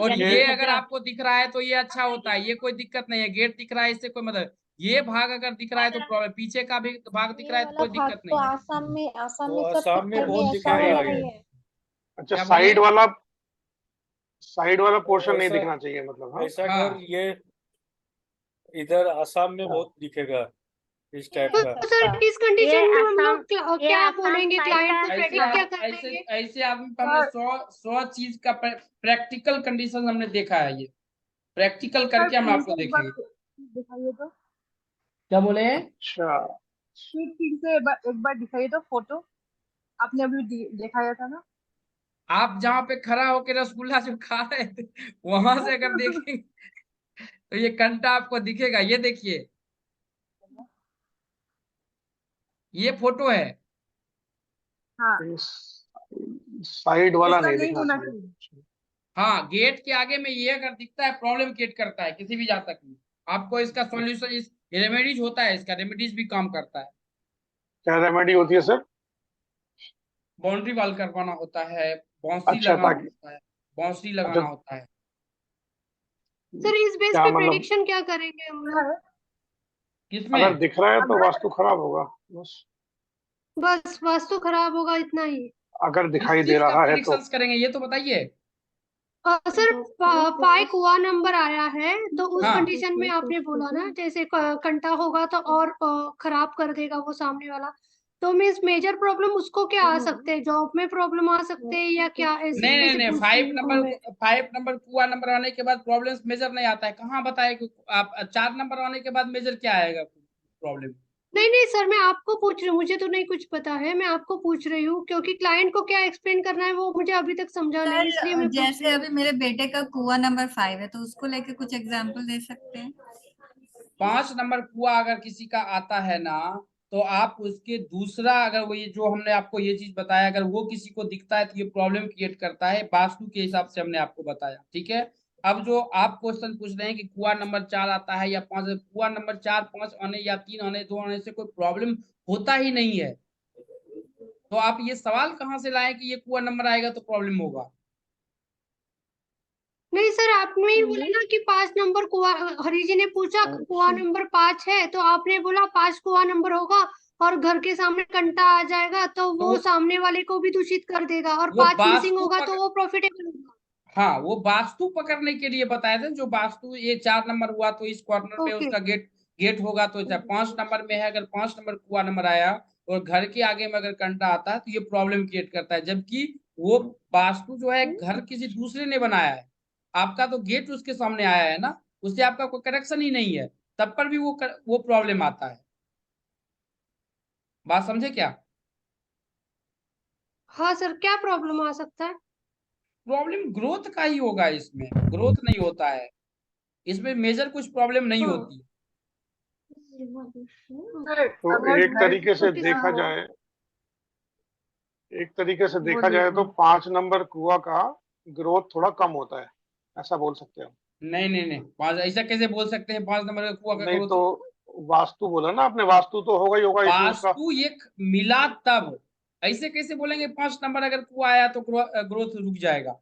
और ये ये अगर आपको दिख रहा है तो ये अच्छा होता है, ये कोई दिक्कत नहीं है। गेट दिख रहा है इससे कोई मतलब, ये भाग अगर दिख रहा है तो प्रॉब्लम, पीछे का भी भाग दिख रहा है तो कोई दिक्कत नहीं है। आसाम वो में सब आसाम में पत्थर बहुत में ऐसा दिखेगा होता ये। ही है। अच्छा, क्या बोले? साइड वाला पोर्शन नहीं ऐसा दिखना चाहिए मतलब। हाँ, ऐसा हाँ। घर ये इधर आसाम में बहुत दिखेगा इस टाइप तो का। सर इस कंडीशन में हम लोग क्या बोलेंगे, क्लाइंट को ऐसे प्रेडिक्ट क्या ऐसे करेंगे? ऐसे आदमी पे हमने 100 चीज का प्रैक्टिकल कंडीशन हमने देखा है। ये प्रैक्टिकल करके हम आपको देखेंगे। दिखाइए तो क्या बोले? अच्छा, शीट फिर से एक बार दिखाइए तो फोटो आपने अभी दिखाया था ना। आप जहाँ पे खड़ा होकर रसगुल्ला जो खा रहे थे वहां से अगर देखेंगे तो ये कंटा आपको दिखेगा। ये देखिए, ये फोटो है। हाँ, साइड वाला ऐसा नहीं नहीं दिखना होना चाहिए। चाहिए। हाँ, गेट के आगे में ये अगर दिखता है प्रॉब्लम क्रिएट करता है किसी भी जातक में। आपको इसका सॉल्यूशन, इस रेमेडीज होता है, इसका रेमेडीज भी काम करता है। क्या रेमेडी होती है सर? बाउंड्री वॉल करवाना होता है, बाउंड्री अच्छा, लगाना ताकि होता है, बाउंड्री अच्छा, लगाना होता है। सर इस बेस क्या पे मतलब प्रेडिक्शन क्या करेंगे हम लोग? अगर किसमें? दिख रहा है तो वास्तु खराब होगा बस। बस वास्तु खराब होगा, इतना ही? अगर किस दिखाई दे चीज का रहा है तो प्रेडिक्शंस करेंगे ये तो बताइए। सर 5 कुआ नंबर आया है, तो उस हाँ, कंडीशन में आपने बोला ना जैसे कंटा होगा तो और खराब कर देगा वो सामने वाला। तो मीन्स मेजर प्रॉब्लम उसको क्या आ सकते हैं, जॉब में प्रॉब्लम आ सकते हैं या क्या, ऐसे नहीं नहीं कैसे नहीं, पूछ रही हूँ मैं। 5 नंबर कुआ नंबर आने के बाद प्रॉब्लम्स मेजर नहीं आता है। कहाँ बताए कि आप 4 नंबर आने के बाद मेजर क्या आएगा प्रॉब्लम? नहीं नहीं सर, मैं आपको पूछ रही हूँ, मुझे तो नहीं कुछ पता है, मैं आपको पूछ रही हूँ क्योंकि क्लाइंट को क्या एक्सप्लेन करना है वो मुझे अभी तक समझा नहीं, इसलिए सर मैं पूछ रही जैसे हूँ। अभी मेरे बेटे का कुआ नंबर 5 है तो उसको लेके कुछ एग्जांपल दे सकते हैं? 5 नंबर कुआ अगर किसी का आता है ना, तो आप उसके दूसरा, अगर वो ये जो हमने आपको ये चीज बताया, अगर वो किसी को दिखता है तो ये प्रॉब्लम क्रिएट करता है। वास्तु के हिसाब से हमने आपको बताया, ठीक है। अब जो आप क्वेश्चन पूछ रहे हैं कि कुआ नंबर 4 आता है या 5, कुआ नंबर 4 5 आने या 3 आने 2 आने से कोई प्रॉब्लम होता ही नहीं है। तो आप ये सवाल कहाँ से लाए कि ये कुआ नंबर आएगा तो प्रॉब्लम होगा? नहीं सर, आपने ही बोला ना कि 5 नंबर कुआ, हरि जी ने पूछा कुआ नंबर 5 है तो आपने बोला 5 कुआ नंबर होगा और घर के सामने कंटा आ जाएगा तो वो तो सामने वाले को भी दूषित कर देगा, और वो 5 मिसिंग वास्तु होगा पक... तो वो प्रॉफिटेबल होगा। हाँ, वो वास्तु पकड़ने के लिए बताए थे। जो वास्तु ये 4 नंबर हुआ तो इस कॉर्नर में ओके। उसका गेट गेट होगा। तो 5 नंबर में है, अगर 5 नंबर कुआ नंबर आया और घर के आगे में अगर कंटा आता है तो ये प्रॉब्लम क्रिएट करता है। जबकि वो वास्तु जो है घर किसी दूसरे ने बनाया है, आपका तो गेट उसके सामने आया है ना, उससे आपका कोई कनेक्शन ही नहीं है, तब पर भी वो प्रॉब्लम आता है। बात समझे क्या? हाँ सर, क्या प्रॉब्लम आ सकता है? प्रॉब्लम ग्रोथ का ही होगा, इसमें ग्रोथ नहीं होता है, इसमें मेजर कुछ प्रॉब्लम नहीं हाँ। होती। सर तो अगर एक घर तरीके से ओके देखा सर। जाए एक तरीके से देखा बोलिए जाए तो बोलिए। 5 नंबर कुआ का ग्रोथ थोड़ा कम होता है, ऐसा बोल सकते हो। नहीं नहीं नहीं, 5 ऐसा कैसे बोल सकते हैं? 5 नंबर का कुआ का नहीं ग्रोथ? तो वास्तु बोला ना आपने, वास्तु तो होगा ही होगा इसमें उसका। वास्तु एक मिला तब, ऐसे कैसे बोलेंगे 5 नंबर अगर कुआ आया तो ग्रोथ रुक जाएगा?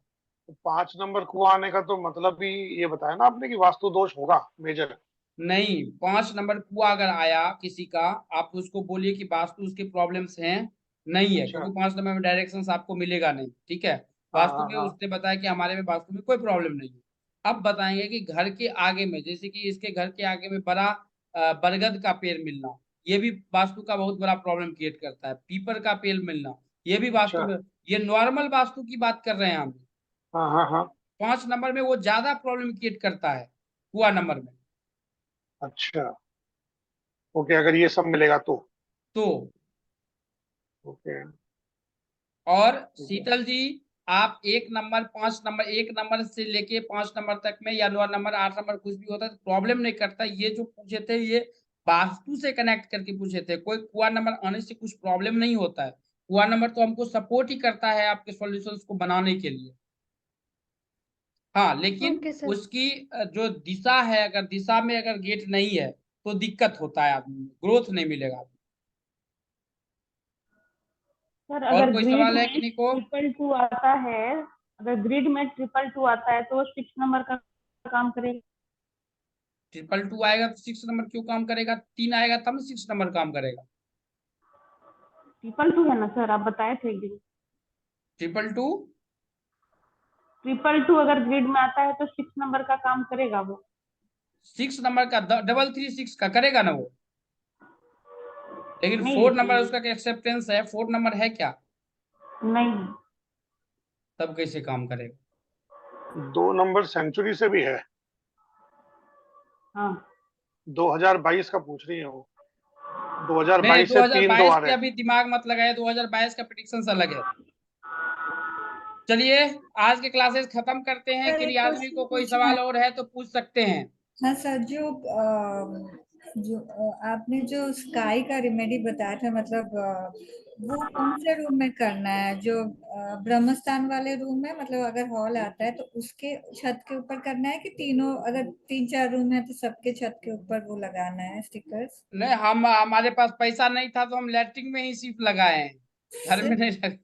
5 नंबर कुआ आने का तो मतलब भी ये बताया ना आपने कि वास्तु दोष होगा मेजर। नहीं, 5 नंबर कुआ अगर आया किसी का, आप उसको बोलिए कि वास्तु उसके प्रॉब्लम्स हैं, नहीं है, अच्छा, क्योंकि 5 नंबर में डायरेक्शंस आपको मिलेगा नहीं, ठीक है। हाँ वास्तु हाँ में हाँ। उसने बताया कि हमारे में वास्तु में कोई प्रॉब्लम नहीं है। अब बताएंगे कि घर के आगे में, जैसे कि इसके घर के आगे में बड़ा बरगद का पेड़ मिलना, ये भी वास्तु का बहुत बड़ा प्रॉब्लम क्रिएट करता है। पीपल का पेड़ मिलना, ये भी वास्तु अच्छा, में, ये नॉर्मल वास्तु की बात कर रहे हैं हम। हाँ हाँ हाँ। 5 नंबर में वो ज्यादा प्रॉब्लम क्रिएट करता है कुआ नंबर में। अच्छा, ओके, अगर ये सब मिलेगा तो ओके, और ठीक है। शीतल जी, आप 1 नंबर से लेके 5 नंबर तक में, या 9 नंबर 8 नंबर कुछ भी होता है तो प्रॉब्लम नहीं करता। ये जो पूछे थे ये वास्तु से कनेक्ट करके पूछे थे, कोई कुआ नंबर आने से कुछ प्रॉब्लम नहीं होता है। कुआ नंबर तो हमको सपोर्ट ही करता है आपके सॉल्यूशंस को बनाने के लिए। हाँ, लेकिन ओके सर। उसकी जो दिशा है, अगर दिशा में अगर गेट नहीं है तो दिक्कत होता है, आदमी ग्रोथ नहीं मिलेगा। सर और अगर कोई ग्रिड सवाल है में किन्हीं को? 222 आता है, अगर ग्रिड में 222 आता है तो वो 6 नंबर का काम करेगा। 222 आएगा तो 6 नंबर क्यों काम करेगा? 3 आएगा तब 6 नंबर काम करेगा। 222 है ना सर, आप बताए थे ग्रिड 222 222 अगर ग्रिड में आता है तो 6 नंबर का काम करेगा वो। 6 नंबर का 336 का करेगा ना वो, लेकिन 4 नंबर नहीं उसका एक्सेप्टेंस है, 4 नंबर है क्या? नहीं, तब कैसे काम करेगा? 2 नंबर सेंचुरी से भी है। हाँ 2022 का पूछ रही है वो। नहीं, 2022 से 3 2022 द्वार पे है। अभी दिमाग मत लगाए, 2022 का प्रेडिक्शन अलग है। चलिए आज के क्लासेस खत्म करते हैं। सर किसी एक आदमी क्वेश्चन को कोई पूछना सवाल है। और है तो पूछ सकते हैं। हाँ सर, आपने जो स्काई का रेमेडी बताया था, मतलब वो कौन से रूम में करना है? जो ब्रह्मस्थान वाले रूम में, मतलब अगर हॉल आता है तो उसके छत के ऊपर करना है, कि तीनों, अगर 3-4 रूम है तो सबके छत के ऊपर वो लगाना है स्टिकर्स? नहीं, हमारे पास पैसा नहीं था तो हम लैट्रिन में ही सिर्फ लगाए हैं, घर में नहीं लगे।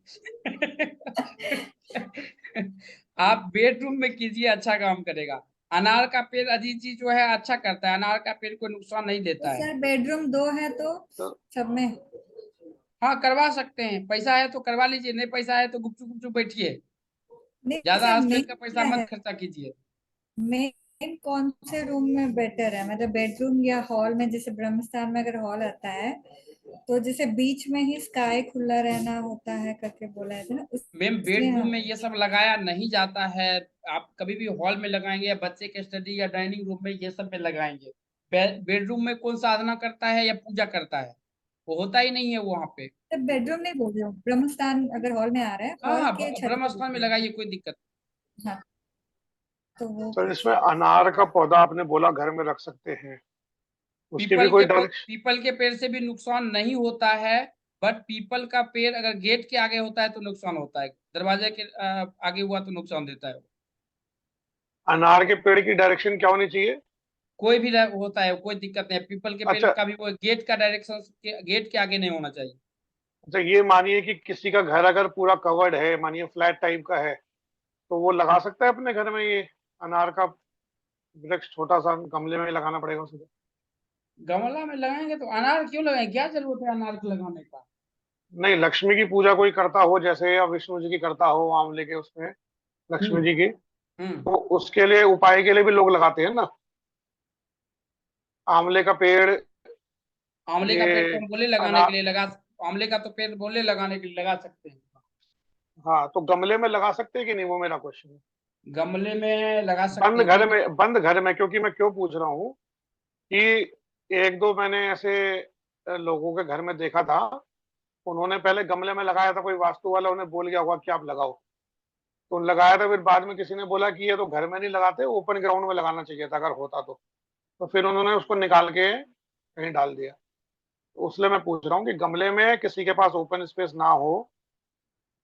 आप बेडरूम में कीजिए, अच्छा काम करेगा। अनार का पेड़ अजीत जी जो है अच्छा करता है, अनार का पेड़ कोई नुकसान नहीं तो देता है। सर बेडरूम 2 है तो सब में? हाँ करवा सकते हैं, पैसा है तो करवा लीजिए, नहीं पैसा है तो गुपचुप गुपचुप बैठिए, नहीं ज्यादा सर, हस्बैंड मेन का पैसा क्या मत है, खर्चा कीजिए। मेन कौन से रूम में बेटर है? मतलब बेडरूम या हॉल में? जैसे ब्रह्मस्थान में अगर हॉल आता है तो जैसे बीच में ही स्काई खुला रहना होता है करके बोला है ना, मैम इसलिए बेडरूम हम। में ये सब लगाया नहीं जाता है। आप कभी भी हॉल में लगाएंगे या बच्चे के स्टडी या डाइनिंग रूम में ये सब में लगाएंगे। बेडरूम में कौन साधना करता है या पूजा करता है? वो होता ही नहीं है वहां पे। तो बेडरूम नहीं बोल रही हूँ, ब्रह्मस्थान अगर हॉल में आ रहा है, हाँ हॉल हाँ, के छत ब्रह्म पे स्थान में बोल रही लगाइए, कोई दिक्कत हूँ। हाँ, तो वो सर पूछ इसमें रही अनार का पौधा आपने बोला घर में रख सकते हैं, उसकी भी कोई डायरेक्शन? पीपल के पेड़ से भी नुकसान नहीं होता है। बट पीपल का पेड़ अगर गेट के आगे होता है तो नुकसान होता है, दरवाजे के आगे हुआ तो नुकसान देता है। अनार के पेड़ की डायरेक्शन क्या होनी चाहिए? कोई भी होता है, कोई दिक्कत नहीं है। पीपल के पेड़ अच्छा का भी वो गेट का डायरेक्शन गेट के आगे नहीं होना चाहिए। अच्छा, ये मानिए कि किसी का घर अगर पूरा कवर्ड है, मानिए फ्लैट टाइप का है, तो वो लगा सकता है अपने घर में ये अनार का वृक्ष? छोटा सा गमले में लगाना पड़ेगा उसे? गमला में लगाएंगे तो अनार क्यों लगाएंगे? क्या जरूरत है अनार को लगाने का? नहीं, लक्ष्मी की पूजा कोई करता हो जैसे, या विष्णु जी की करता हो आंवले के उसमें, लक्ष्मी हम्म जी की, हम्म। तो उसके लिए उपाय के लिए भी लोग लगाते हैं ना आंवले का पेड़। आंवले का पेड़ तो ये हम बोले लगाने के अनार, लिए लगा, आंवले का तो पेड़ बोले लगाने के लिए लगा सकते हैं। हाँ तो गमले में लगा सकते हैं कि नहीं, वो मेरा क्वेश्चन है। गमले में लगा सकते हैं, कोई दिक्कत। बंद घर में, क्योंकि मैं क्यों पूछ रहा हूँ कि एक दो मैंने ऐसे लोगों के घर में देखा था, उन्होंने पहले गमले में लगाया था, कोई वास्तु वाला उन्हें बोल गया होगा कि आप लगाओ, तो लगाया था, फिर बाद में किसी ने बोला कि ये तो घर में नहीं लगाते, ओपन ग्राउंड में लगाना चाहिए था अगर होता तो फिर उन्होंने उसको निकाल के कहीं डाल दिया। तो इसलिए मैं पूछ रहा हूँ कि गमले में किसी के पास ओपन स्पेस ना हो,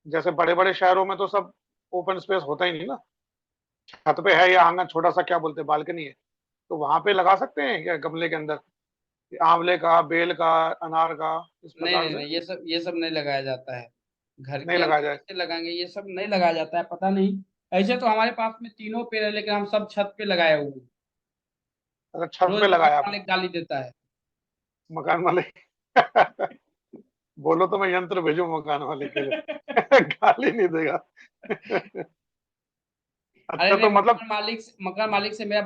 जैसे बड़े बड़े शहरों में तो सब ओपन स्पेस होता ही नहीं ना, छत पे है या आंगन छोटा सा क्या बोलते हैं बालकनी है, तो वहां पे लगा सकते हैं क्या गमले के अंदर आंवले का, बेल का, अनार का, इस नहीं प्रकार नहीं से? नहीं, ये सब नहीं लगाया जाता है। घर नहीं के लगाया अंदर जाए? कैसे लगाएंगे? ये सब नहीं लगाया जाता है, पता नहीं। ऐसे तो हमारे पास में तीनों पेड़ है, लेकिन हम सब छत पे लगाए हुए हैं। अगर छत रोज पे मकान लगाया आपने? मालिक गाली देता है। मकान वाले बोलो तो मैं यंत्र भेजू मकान वाले के लिए। गाली नहीं देगा। अरे अच्छा नहीं, तो मतलब मकान मालिक से मेरा